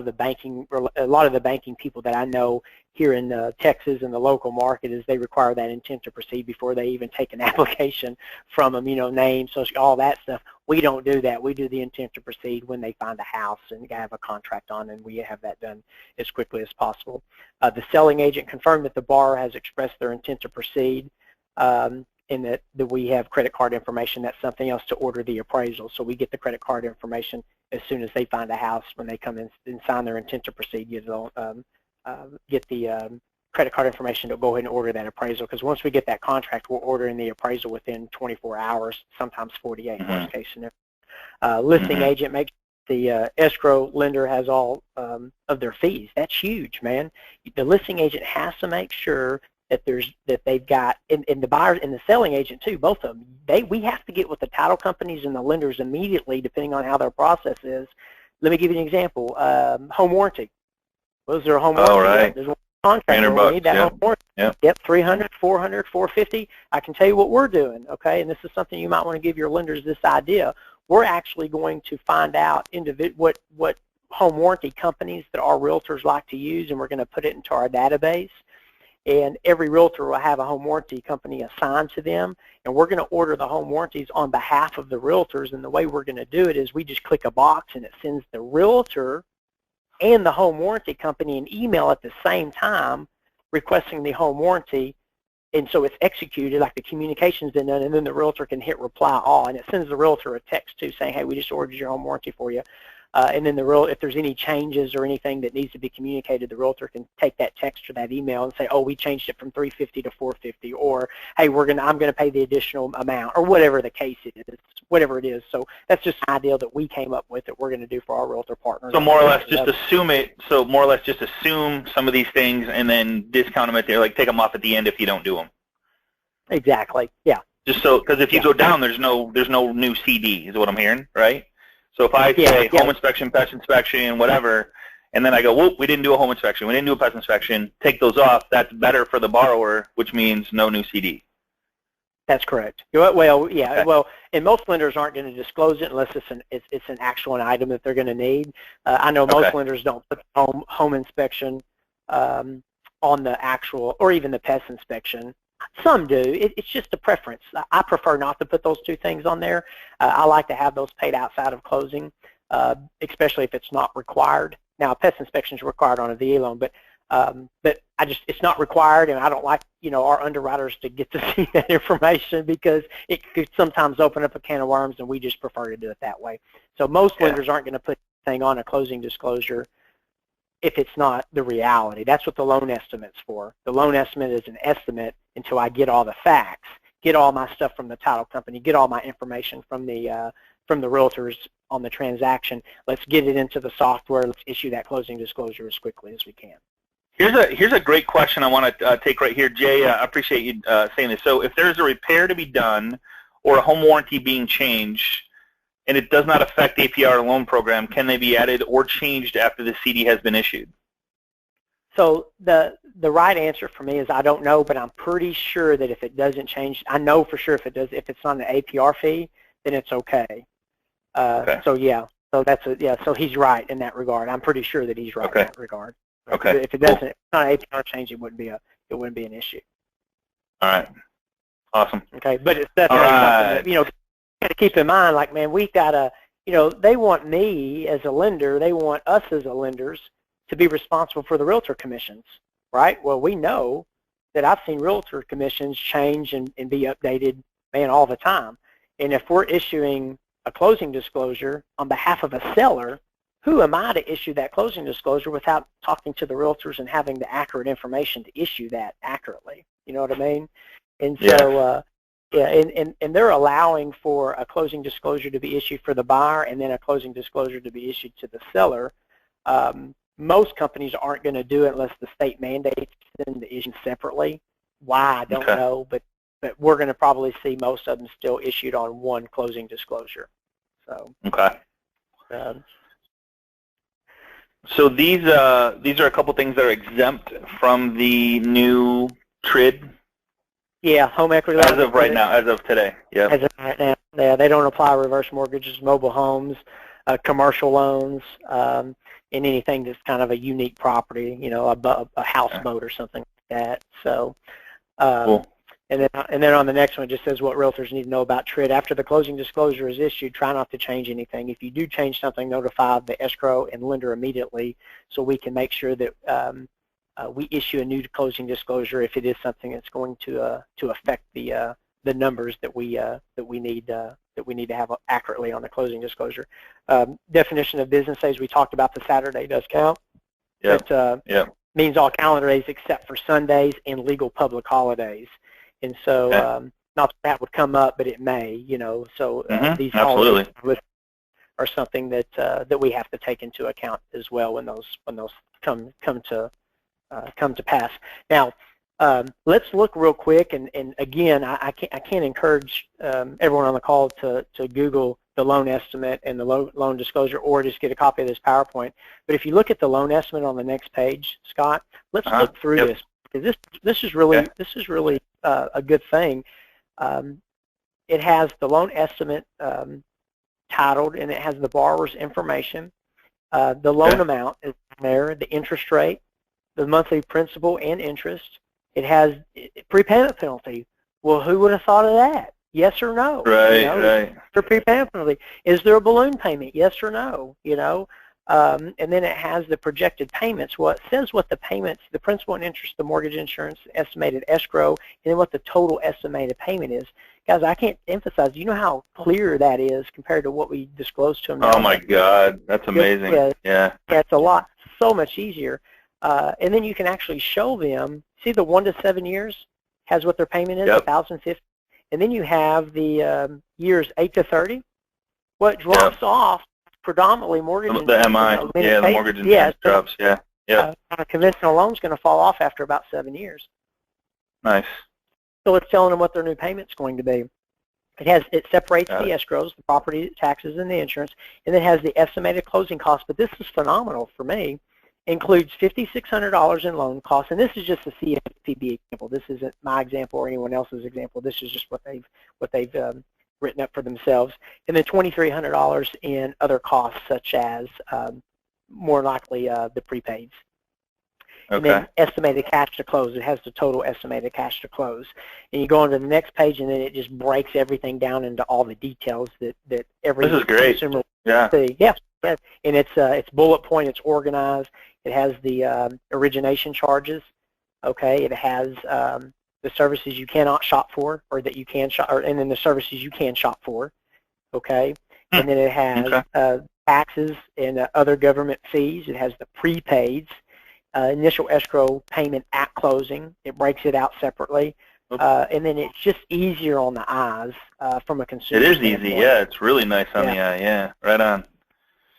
[SPEAKER 1] the banking people that I know here in Texas and the local market is they require that intent to proceed before they even take an application from them. You know, name, social, all that stuff. We don't do that. We do the intent to proceed when they find a house and have a contract on, and we have that done as quickly as possible. The selling agent confirmed that the borrower has expressed their intent to proceed, and that we have credit card information. That's something else to order the appraisal. So we get the credit card information as soon as they find a house. When they come in and sign their intent to proceed, get the credit card information to go ahead and order that appraisal, because once we get that contract, we're ordering the appraisal within 24 hours, sometimes 48 worst case scenario. Listing agent makes the escrow lender has all of their fees. That's huge, man. The listing agent has to make sure that they've got, and the buyer and the selling agent too, both of them, we have to get with the title companies and the lenders immediately, depending on how their process is. Let me give you an example. Home warranty. Was there a home warranty?
[SPEAKER 2] Right.
[SPEAKER 1] There's one contract where we need that home warranty. Yep, 300, 400, 450. I can tell you what we're doing, okay? And this is something you might want to give your lenders this idea. We're actually going to find out what home warranty companies that our realtors like to use, and we're going to put it into our database. And every realtor will have a home warranty company assigned to them, and we're going to order the home warranties on behalf of the realtors. And the way we're going to do it is we just click a box, and it sends the realtor and the home warranty company an email at the same time requesting the home warranty. And so it's executed, like the communication's been done, and then the realtor can hit reply all, and it sends the realtor a text too saying, hey, we just ordered your home warranty for you. And then if there's any changes or anything that needs to be communicated, the realtor can take that text or that email and say, oh, we changed it from 350 to 450, or hey, I'm going to pay the additional amount, or whatever the case is, whatever it is. So that's just an idea that we came up with that we're going to do for our realtor partners.
[SPEAKER 2] So more or less just assume it. So more or less just assume some of these things and then discount them at the, like take them off at the end if you don't do them.
[SPEAKER 1] Exactly. Yeah.
[SPEAKER 2] Just so, because if you go down, there's no new CD is what I'm hearing, right? So if I say home inspection, pest inspection, whatever, and then I go, whoop, we didn't do a home inspection, we didn't do a pest inspection, take those off, that's better for the borrower, which means no new CD.
[SPEAKER 1] That's correct. Well, yeah. Okay. Well, and most lenders aren't going to disclose it unless it's an actual item that they're going to need. I know most lenders don't put home inspection on the actual, or even the pest inspection. Some do. It's just a preference. I prefer not to put those two things on there. I like to have those paid outside of closing, especially if it's not required. Now, a pest inspection is required on a VA loan, but it's not required, and I don't like our underwriters to get to see that information because it could sometimes open up a can of worms, and we just prefer to do it that way. So most lenders aren't going to put anything on a closing disclosure if it's not the reality. That's what the loan estimate's for. The loan estimate is an estimate until I get all the facts, get all my stuff from the title company, get all my information from the realtors on the transaction. Let's get it into the software. Let's issue that closing disclosure as quickly as we can.
[SPEAKER 2] Here's a great question I want to take right here. Jay, I appreciate you saying this. So if there's a repair to be done or a home warranty being changed, and it does not affect the APR loan program, can they be added or changed after the CD has been issued?
[SPEAKER 1] So the right answer for me is I don't know, but I'm pretty sure that if it doesn't change, I know for sure if it's not an APR fee, then it's okay. So yeah, so he's right in that regard. I'm pretty sure that he's right in that regard.
[SPEAKER 2] Okay.
[SPEAKER 1] If it doesn't, if it's not an APR change, it wouldn't be an issue.
[SPEAKER 2] All right. Awesome.
[SPEAKER 1] Okay, but it's definitely something that, got to keep in mind, like, man, we've got to, they want me as a lender, they want us as lenders to be responsible for the realtor commissions, right? Well, we know that I've seen realtor commissions change and be updated, man, all the time. And if we're issuing a closing disclosure on behalf of a seller, who am I to issue that closing disclosure without talking to the realtors and having the accurate information to issue that accurately? You know what I mean? And so, yeah, and they're allowing for a closing disclosure to be issued for the buyer and then a closing disclosure to be issued to the seller. Most companies aren't going to do it unless the state mandates them to issue separately. Why, I don't know, but we're going to probably see most of them still issued on one closing disclosure. So.
[SPEAKER 2] Okay. So these are a couple things that are exempt from the new TRID.
[SPEAKER 1] Yeah, home equity.
[SPEAKER 2] As of right now, as of today. Yeah.
[SPEAKER 1] As of right now, yeah, they don't apply reverse mortgages, mobile homes, commercial loans, and anything that's kind of a unique property. You know, a houseboat or something like that. So.
[SPEAKER 2] Cool.
[SPEAKER 1] And then on the next one, it just says what realtors need to know about TRID. After the closing disclosure is issued, try not to change anything. If you do change something, notify the escrow and lender immediately so we can make sure that we issue a new closing disclosure if it is something that's going to affect the numbers that we need to have accurately on the closing disclosure. Definition of business days, we talked about. The Saturday does count.
[SPEAKER 2] Yep.
[SPEAKER 1] Means all calendar days except for Sundays and legal public holidays. And so, not that would come up, but it may, you know. So these holidays are something that we have to take into account as well when those come to pass. Now, let's look real quick, and again, I can't encourage everyone on the call to Google the loan estimate and the loan disclosure, or just get a copy of this PowerPoint. But if you look at the loan estimate on the next page, Scott, let's look through this, because this is really a good thing. It has the loan estimate titled, and it has the borrower's information. The loan amount is there, the interest rate, the monthly principal and interest. It has prepayment penalty. Well, who would have thought of that? Yes or no?
[SPEAKER 2] Right,
[SPEAKER 1] you know,
[SPEAKER 2] right.
[SPEAKER 1] For prepayment penalty, is there a balloon payment? Yes or no? You know, and then it has the projected payments. Well, it says what the payments, the principal and interest, the mortgage insurance, estimated escrow, and then what the total estimated payment is. Guys, I can't emphasize. Do you know how clear that is compared to what we disclosed to them now?
[SPEAKER 2] Oh my God, that's amazing. Yeah.
[SPEAKER 1] It's a lot, so much easier. And then you can actually show them. See, the 1 to 7 years has what their payment is, $1,050. And then you have the years 8 to
[SPEAKER 2] Yep.
[SPEAKER 1] 30. What drops off predominantly mortgage
[SPEAKER 2] The
[SPEAKER 1] insurance.
[SPEAKER 2] MI, the mortgage insurance drops. Yeah.
[SPEAKER 1] A conventional loan's going to fall off after about 7 years.
[SPEAKER 2] Nice.
[SPEAKER 1] So it's telling them what their new payment's going to be. It separates the escrows, the property taxes, and the insurance, and it has the estimated closing costs. But this is phenomenal for me. Includes $5,600 in loan costs, and this is just a CFPB example. This isn't my example or anyone else's example. This is just what they've written up for themselves, and then $2,300 in other costs, such as more likely the prepaids.
[SPEAKER 2] Okay.
[SPEAKER 1] And then estimated cash to close. It has the total estimated cash to close. And you go on to the next page, and then it just breaks everything down into all the details that every consumer will see. Yeah. And it's bullet point. It's organized. It has the origination charges. Okay. It has the services you cannot shop for, or that you can shop, and then the services you can shop for. Okay. And then it has taxes and other government fees. It has the prepaids. Initial escrow payment at closing. It breaks it out separately. And then it's just easier on the eyes from a consumer standpoint.
[SPEAKER 2] It is easy, yeah. It's really nice on the eye, yeah. Right on.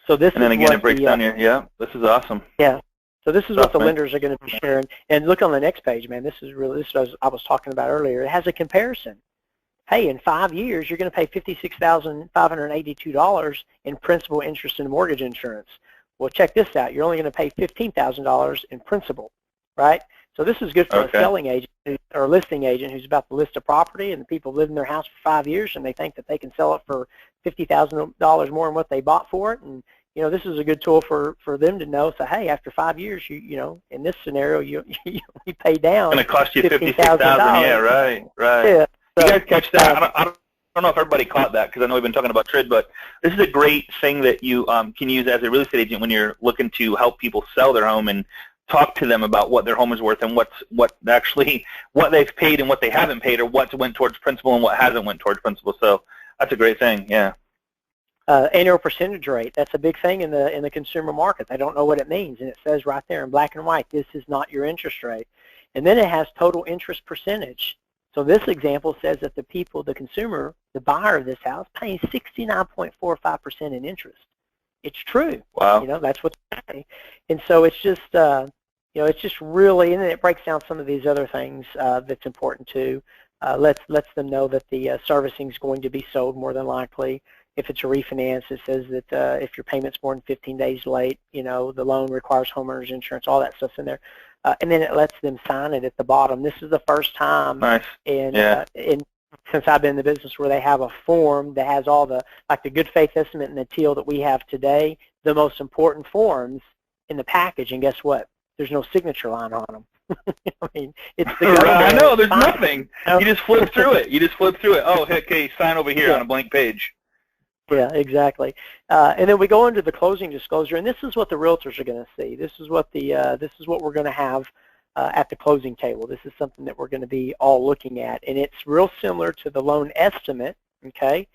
[SPEAKER 1] So this
[SPEAKER 2] and then again, it breaks down your, this is awesome.
[SPEAKER 1] Yeah. So this is what the lenders are going to be sharing. And look on the next page, man. This is what I was talking about earlier. It has a comparison. Hey, in 5 years, you're going to pay $56,582 in principal, interest, and mortgage insurance. Well, check this out. You're only going to pay $15,000 in principal, right? So this is good for a selling agent or a listing agent who's about to list a property, and the people live in their house for 5 years, and they think that they can sell it for $50,000 more than what they bought for it. And you know, this is a good tool for them to know. So hey, after 5 years, you know, in this scenario, you pay down.
[SPEAKER 2] It's going to cost you $56,000. Yeah, right.
[SPEAKER 1] Yeah.
[SPEAKER 2] So, you guys catch that? I don't know if everybody caught that, because I know we've been talking about TRID, but this is a great thing that you can use as a real estate agent when you're looking to help people sell their home and talk to them about what their home is worth and what they've paid and what they haven't paid, or what's went towards principal and what hasn't went towards principal. So that's a great thing, yeah.
[SPEAKER 1] Annual percentage rate, that's a big thing in the consumer market. They don't know what it means, and it says right there in black and white, this is not your interest rate. And then it has total interest percentage. So this example says that the consumer, the buyer of this house, paying 69.45% in interest. It's true.
[SPEAKER 2] Wow.
[SPEAKER 1] That's what they pay. And so it's just, it's just really, and then it breaks down some of these other things that's important too. Lets them know that the servicing is going to be sold more than likely. If it's a refinance, it says that if your payment's more than 15 days late, the loan requires homeowners insurance, all that stuff's in there. And then it lets them sign it at the bottom. This is the first time since I've been in the business where they have a form that has all the, like the good faith estimate and the TIL that we have today, the most important forms in the package. And guess what? There's no signature line on them. I mean, it's the government.
[SPEAKER 2] I know, there's nothing. You just flip through it. Oh, okay, sign over here on a blank page.
[SPEAKER 1] Yeah, exactly. And then we go into the closing disclosure, and this is what the realtors are going to see. This is what we're going to have at the closing table. This is something that we're going to be all looking at, and it's real similar to the loan estimate. Okay,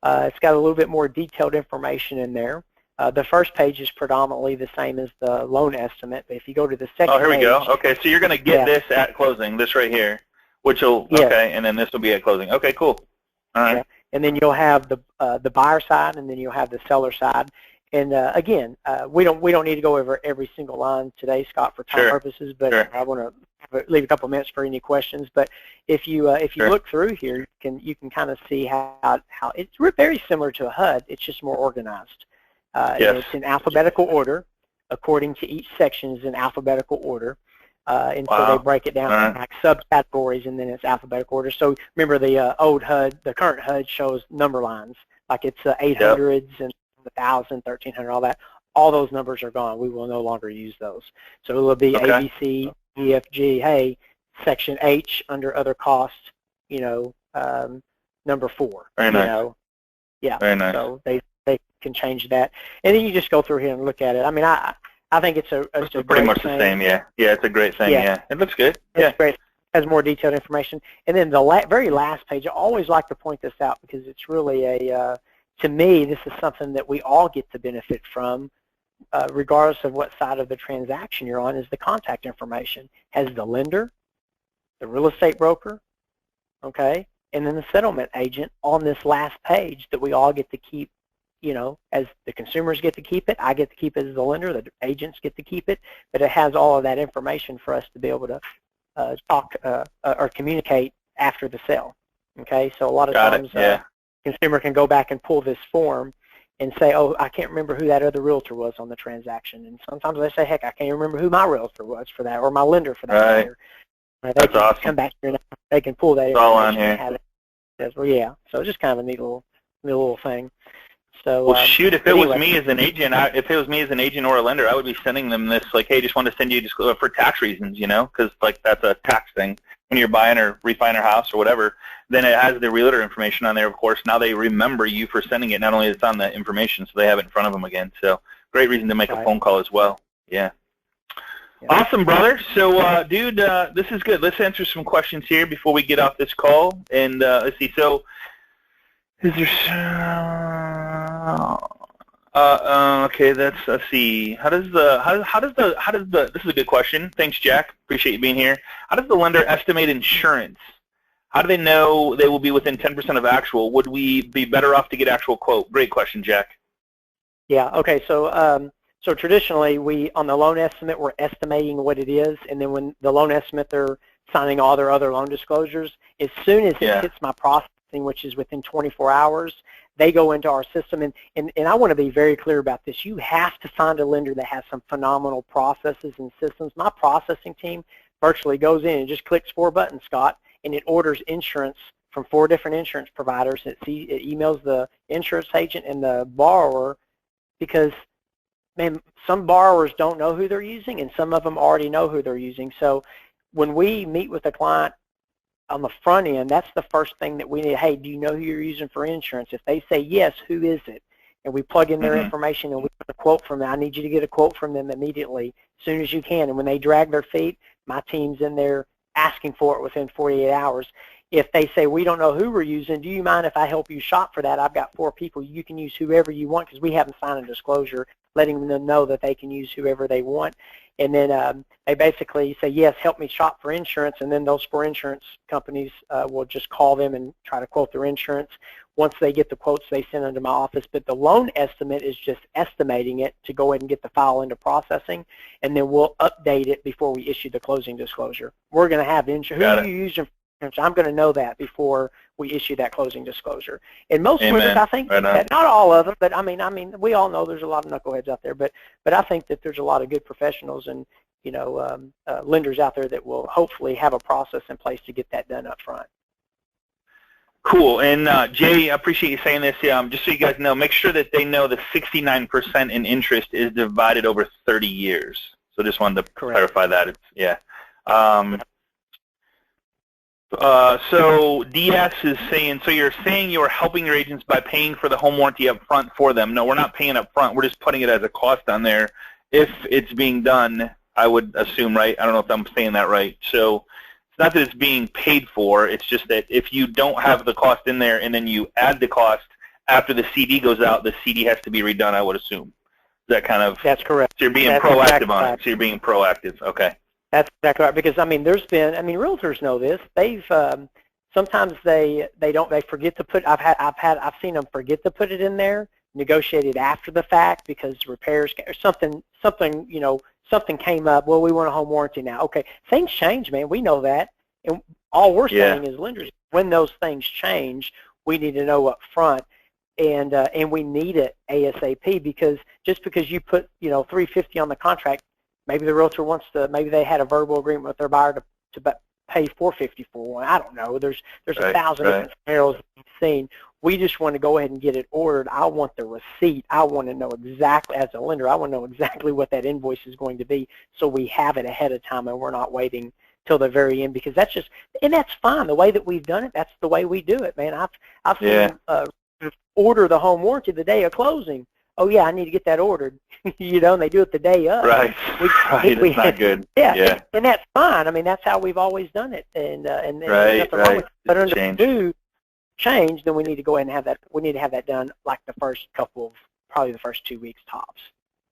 [SPEAKER 1] it's got a little bit more detailed information in there. The first page is predominantly the same as the loan estimate, but if you go to the second page...
[SPEAKER 2] Oh, here we go. Okay, so you're going to get this at closing, this right here, which will, okay, and then this will be at closing. Okay, cool. All right.
[SPEAKER 1] Yeah. And then you'll have the buyer side, and then you'll have the seller side. And again, we don't need to go over every single line today, Scott, for time purposes. But I want to leave a couple of minutes for any questions. But if you look through here, you can kind of see how it's very similar to a HUD. It's just more organized. It's in alphabetical order, according to each section is in alphabetical order. And so they break it down in like subcategories, and then it's alphabetical order. So remember the old HUD, the current HUD shows number lines, like it's 800s and 1,000, 1,300, all that. All those numbers are gone. We will no longer use those. So it will be A, B, C, E, F, G. Hey, section H under other costs, number 4.
[SPEAKER 2] Very nice.
[SPEAKER 1] Yeah.
[SPEAKER 2] Very nice.
[SPEAKER 1] So they can change that, and then you just go through here and look at it. I mean, I think it's
[SPEAKER 2] pretty much the same. Yeah, it's a great thing. Yeah, it looks good.
[SPEAKER 1] It's great. It has more detailed information, and then the very last page. I always like to point this out because it's really to me, this is something that we all get to benefit from, regardless of what side of the transaction you're on. Is the contact information has the lender, the real estate broker, okay, and then the settlement agent on this last page that we all get to keep. As the consumers get to keep it, I get to keep it as the lender, the agents get to keep it, but it has all of that information for us to be able to talk or communicate after the sale. Okay, so a lot of times consumer can go back and pull this form and say, oh, I can't remember who that other realtor was on the transaction, and sometimes they say, heck, I can't remember who my realtor was for that, or my lender for that matter. They can
[SPEAKER 2] awesome.
[SPEAKER 1] Come back here and they can pull that
[SPEAKER 2] it's
[SPEAKER 1] information.
[SPEAKER 2] All on here.
[SPEAKER 1] And have it. Well, yeah, so it's just kind of a neat little thing. So,
[SPEAKER 2] well, shoot, if it was me as an agent, or a lender, I would be sending them this, like, hey, just want to send you just for tax reasons, because like that's a tax thing when you're buying or refining a house or whatever. Then it has the realtor information on there, of course. Now they remember you for sending it. Not only it's on the information, so they have it in front of them again. So great reason to make a phone call as well. Yeah. Awesome, brother. So, dude, this is good. Let's answer some questions here before we get off this call. And let's see. So, is there? Okay. Let's see. How does the? This is a good question. Thanks, Jack. Appreciate you being here. How does the lender estimate insurance? How do they know they will be within 10% of actual? Would we be better off to get actual quote? Great question, Jack.
[SPEAKER 1] Yeah. Okay. So. So traditionally, on the loan estimate, we're estimating what it is, and then when the loan estimate, they're signing all their other loan disclosures. As soon as it hits my processing, which is within 24 hours, they go into our system. And I want to be very clear about this. You have to find a lender that has some phenomenal processes and systems. My processing team virtually goes in and just clicks 4 buttons, Scott, and it orders insurance from 4 different insurance providers. It emails the insurance agent and the borrower because some borrowers don't know who they're using, and some of them already know who they're using. So when we meet with a client on the front end, that's the first thing that we need. Hey, do you know who you're using for insurance? If they say yes, who is it? And we plug in their information and we get a quote from them. I need you to get a quote from them immediately, as soon as you can. And when they drag their feet, my team's in there asking for it within 48 hours. If they say, we don't know who we're using, do you mind if I help you shop for that? I've got 4 people. You can use whoever you want, because we haven't signed a disclosure letting them know that they can use whoever they want. and then they basically say, yes, help me shop for insurance, and then those four insurance companies will just call them and try to quote their insurance. Once they get the quotes, they send them to my office, but the loan estimate is just estimating it to go ahead and get the file into processing, and then we'll update it before we issue the closing disclosure. We're going to have insurance. Who you use insurance? I'm going to know that before we issue that closing disclosure. And most lenders, I think, not all of them, but I mean, we all know there's a lot of knuckleheads out there, but I think that there's a lot of good professionals and lenders out there that will hopefully have a process in place to get that done up front.
[SPEAKER 2] Cool. And Jay, I appreciate you saying this. Just so you guys know, make sure that they know the 69% in interest is divided over 30 years. So just wanted to clarify that. So DS is saying, so you're saying you're helping your agents by paying for the home warranty up front for them. No, we're not paying up front. We're just putting it as a cost on there if it's being done, I would assume, right? I don't know if I'm saying that right. So it's not that it's being paid for. It's just that if you don't have the cost in there and then you add the cost after the CD goes out, the CD has to be redone, I would assume. Is that kind of?
[SPEAKER 1] That's correct.
[SPEAKER 2] So you're being proactive on it. So you're being proactive. Okay.
[SPEAKER 1] That's exactly right, because realtors know this. They've sometimes they forget to put. I've seen them forget to put it in there, negotiate it after the fact because repairs or something came up. Well, we want a home warranty now. Okay, things change, man. We know that, and all we're saying is lenders, when those things change, we need to know up front, and we need it ASAP, because just because you put $350 on the contract. Maybe the realtor wants to. Maybe they had a verbal agreement with their buyer to pay $450 for one. I don't know. There's a thousand different scenarios we've seen. We just want to go ahead and get it ordered. I want the receipt. I want to know exactly, as a lender, I want to know exactly what that invoice is going to be, so we have it ahead of time and we're not waiting till the very end, because that's fine. The way that we've done it, that's the way we do it, man. I've seen order the home warranty the day of closing. Oh yeah, I need to get that ordered. And they do it the day up.
[SPEAKER 2] Right. It's not good.
[SPEAKER 1] Yeah. And that's fine. I mean, that's how we've always done it. And nothing wrong with it. But under the new change, then we need to go ahead and have that. We need to have that done like probably the first 2 weeks tops.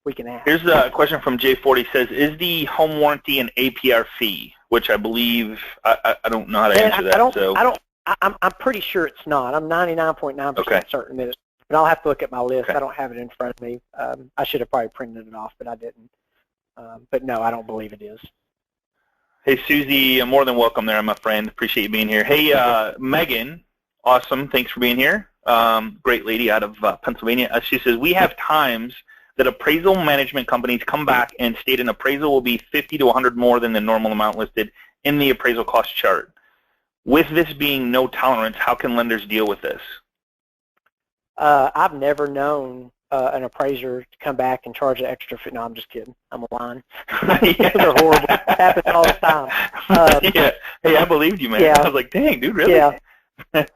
[SPEAKER 1] We can ask.
[SPEAKER 2] Here's a question from J40. Says, is the home warranty an APR fee? Which I believe I don't know how to answer that.
[SPEAKER 1] I'm pretty sure it's not. I'm 99.9% certain that it's. But I'll have to look at my list. I don't have it in front of me. I should have probably printed it off, but I didn't. But no, I don't believe it is.
[SPEAKER 2] Hey, Susie, more than welcome there, my friend. Appreciate you being here. Hey, Megan, awesome. Thanks for being here. Great lady out of Pennsylvania. She says, we have times that appraisal management companies come back and state an appraisal will be 50 to 100 more than the normal amount listed in the appraisal cost chart. With this being no tolerance, how can lenders deal with this?
[SPEAKER 1] I've never known an appraiser to come back and charge an extra fee. No, I'm just kidding. I'm lying. They're horrible. It happens all the time.
[SPEAKER 2] Hey, I believed you, man.
[SPEAKER 1] Yeah.
[SPEAKER 2] I was like, dang, dude, really?
[SPEAKER 1] Yeah.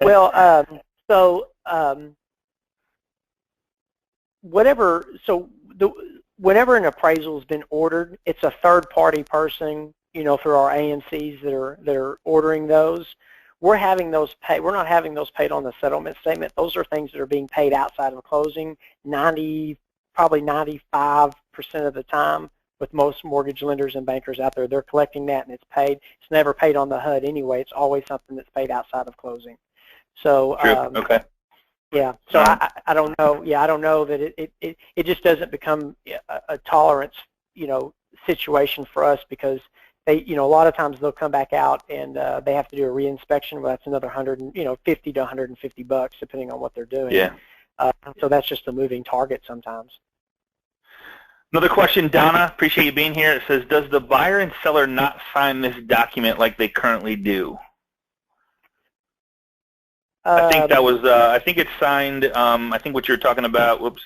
[SPEAKER 1] Well, whenever an appraisal has been ordered, it's a third-party person, through our ANCs that are ordering those. We're having those paid. We're not having those paid on the settlement statement. Those are things that are being paid outside of closing. Probably 95% of the time, with most mortgage lenders and bankers out there, they're collecting that and it's paid. It's never paid on the HUD anyway. It's always something that's paid outside of closing. So
[SPEAKER 2] okay.
[SPEAKER 1] Yeah. So I don't know. Yeah, I don't know that it just doesn't become a tolerance situation for us, because they, a lot of times they'll come back out and they have to do a reinspection. Well, that's another $50 to $150 depending on what they're doing.
[SPEAKER 2] Yeah.
[SPEAKER 1] So that's just a moving target sometimes.
[SPEAKER 2] Another question, Donna. Appreciate you being here. It says, does the buyer and seller not sign this document like they currently do? I think that was. I think it's signed. I think what you're talking about. Whoops.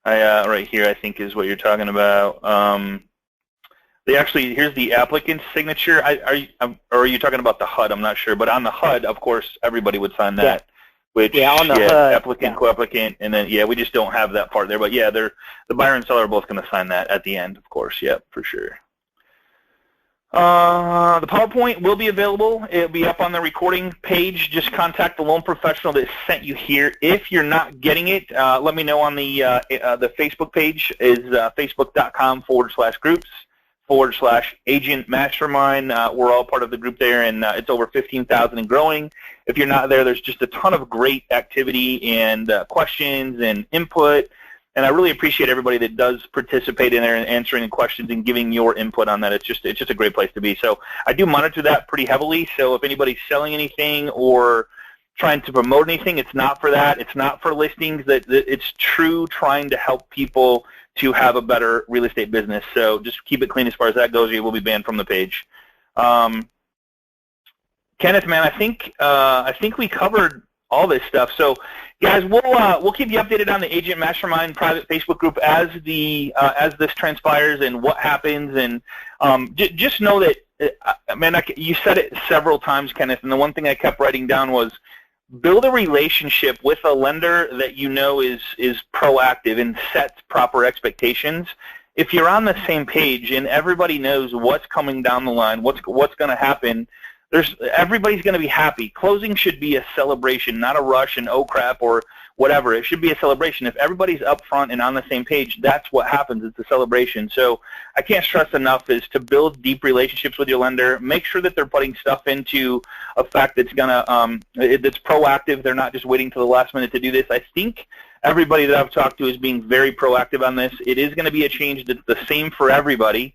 [SPEAKER 2] Right here, I think is what you're talking about. They actually, here's the applicant's signature. Or are you talking about the HUD? I'm not sure. But on the HUD, of course, everybody would sign that.
[SPEAKER 1] Yeah.
[SPEAKER 2] Which,
[SPEAKER 1] on the HUD,
[SPEAKER 2] applicant, co-applicant, and then, we just don't have that part there. But, the buyer and seller are both going to sign that at the end, of course. Yep, for sure. The PowerPoint will be available. It'll be up on the recording page. Just contact the loan professional that sent you here. If you're not getting it, let me know on the Facebook page is facebook.com/groups/. agent mastermind. We're all part of the group there, and it's over 15,000 and growing. If you're not there, there's just a ton of great activity and questions and input. And I really appreciate everybody that does participate in there and answering the questions and giving your input on that. It's just a great place to be. So I do monitor that pretty heavily. So if anybody's selling anything or trying to promote anything, it's not for that. It's not for listings. It's true trying to help people to have a better real estate business. So just keep it clean as far as that goes, or you will be banned from the page. Kenneth, man, I think we covered all this stuff. So, guys, we'll keep you updated on the Agent Mastermind private Facebook group as this transpires and what happens. And just know that, man, you said it several times, Kenneth, and the one thing I kept writing down was build a relationship with a lender that you know is proactive and sets proper expectations. If you're on the same page and everybody knows what's coming down the line, what's going to happen, everybody's going to be happy. Closing should be a celebration, not a rush and oh crap or whatever. It should be a celebration. If everybody's up front and on the same page, that's what happens. It's a celebration. So I can't stress enough is to build deep relationships with your lender. Make sure that they're putting stuff into effect that's that's proactive. They're not just waiting till the last minute to do this. I think everybody that I've talked to is being very proactive on this. It is going to be a change that's the same for everybody.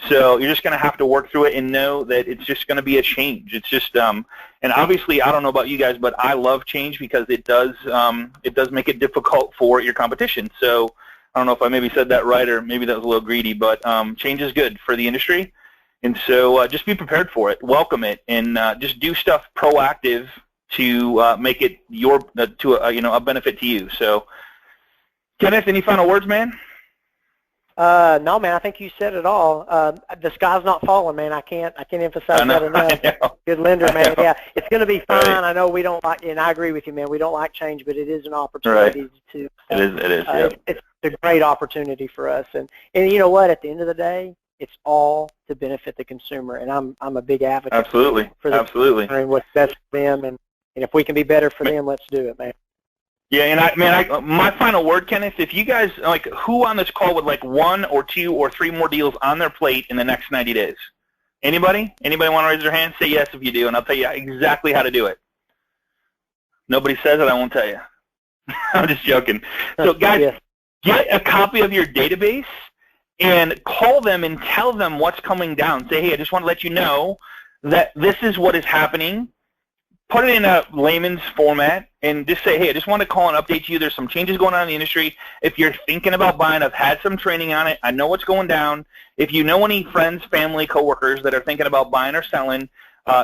[SPEAKER 2] So you're just going to have to work through it and know that it's just going to be a change. It's just, and obviously, I don't know about you guys, but I love change because it does make it difficult for your competition. So I don't know if I maybe said that right or maybe that was a little greedy, but change is good for the industry. And so just be prepared for it, welcome it, and just do stuff proactive to make it a benefit to you. So, Kenneth, any final words, man?
[SPEAKER 1] No, man, I think you said it all. The sky's not falling, man. I can't emphasize that enough. Good lender, man. Yeah, it's going to be fine. Right. I know we don't like, and I agree with you, man. We don't like change, but it is an opportunity
[SPEAKER 2] right.
[SPEAKER 1] to.
[SPEAKER 2] It is. Yep.
[SPEAKER 1] It's a great opportunity for us, and you know what? At the end of the day, it's all to benefit the consumer, and I'm a big advocate.
[SPEAKER 2] Absolutely.
[SPEAKER 1] For and what's best for them, and if we can be better for them, let's do it, man.
[SPEAKER 2] Yeah, and my final word, Kenneth, if you guys, like, who on this call would like 1 or 2 or 3 more deals on their plate in the next 90 days? Anybody? Anybody want to raise their hand? Say yes if you do, and I'll tell you exactly how to do it. Nobody says it, I won't tell you. I'm just joking. So, guys, get a copy of your database and call them and tell them what's coming down. Say, hey, I just want to let you know that this is what is happening. Put it in a layman's format and just say, hey, I just want to call and update you. There's some changes going on in the industry. If you're thinking about buying, I've had some training on it. I know what's going down. If you know any friends, family, coworkers that are thinking about buying or selling,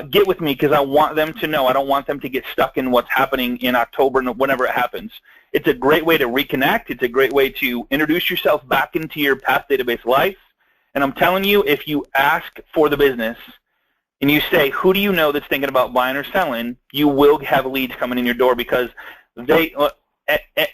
[SPEAKER 2] get with me because I want them to know. I don't want them to get stuck in what's happening in October and whenever it happens. It's a great way to reconnect. It's a great way to introduce yourself back into your past database life. And I'm telling you, if you ask for the business, and you say, who do you know that's thinking about buying or selling, you will have leads coming in your door because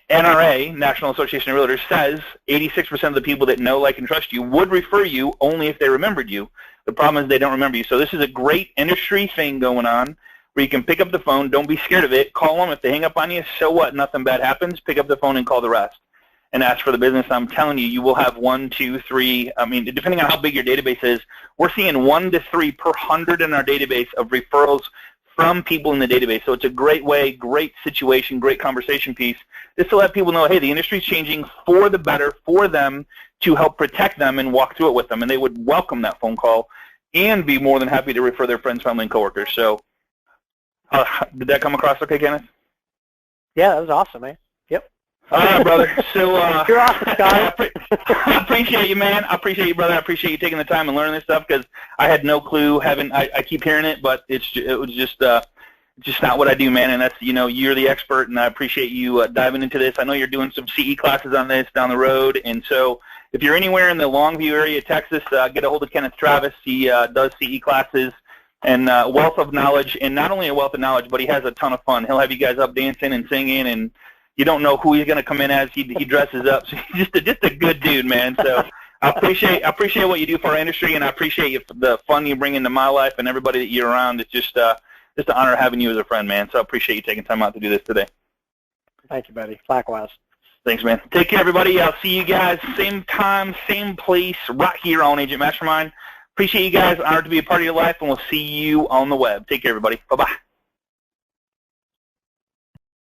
[SPEAKER 2] NRA, National Association of Realtors, says 86% of the people that know, like, and trust you would refer you only if they remembered you. The problem is they don't remember you. So this is a great industry thing going on where you can pick up the phone. Don't be scared of it. Call them. If they hang up on you, so what? Nothing bad happens. Pick up the phone and call the rest and ask for the business. I'm telling you, you will have 1, 2, 3. I mean, depending on how big your database is, we're seeing 1 to 3 per 100 in our database of referrals from people in the database. So it's a great way, great situation, great conversation piece, just to let people know, hey, the industry's changing for the better for them to help protect them and walk through it with them. And they would welcome that phone call and be more than happy to refer their friends, family, and coworkers. So did that come across okay, Kenneth?
[SPEAKER 1] Yeah, that was awesome, man. Yep.
[SPEAKER 2] All right, brother. So
[SPEAKER 1] you're awesome, Scott.
[SPEAKER 2] I appreciate you, man. I appreciate you, brother. I appreciate you taking the time and learning this stuff because I had no clue. I keep hearing it, but it was just not what I do, man. And that's, you're the expert, and I appreciate you diving into this. I know you're doing some CE classes on this down the road, and so if you're anywhere in the Longview area, Texas, get a hold of Kenneth Travis. He does CE classes and wealth of knowledge, and not only a wealth of knowledge, but he has a ton of fun. He'll have you guys up dancing and singing, and you don't know who he's going to come in as. He dresses up. So he's just a good dude, man. So I appreciate what you do for our industry, and I appreciate the fun you bring into my life and everybody that you're around. It's just an honor having you as a friend, man. So I appreciate you taking time out to do this today.
[SPEAKER 1] Thank you, buddy. Likewise.
[SPEAKER 2] Thanks, man. Take care, everybody. I'll see you guys same time, same place, right here on Agent Mastermind. Appreciate you guys. Honored to be a part of your life, and we'll see you on the web. Take care, everybody. Bye-bye.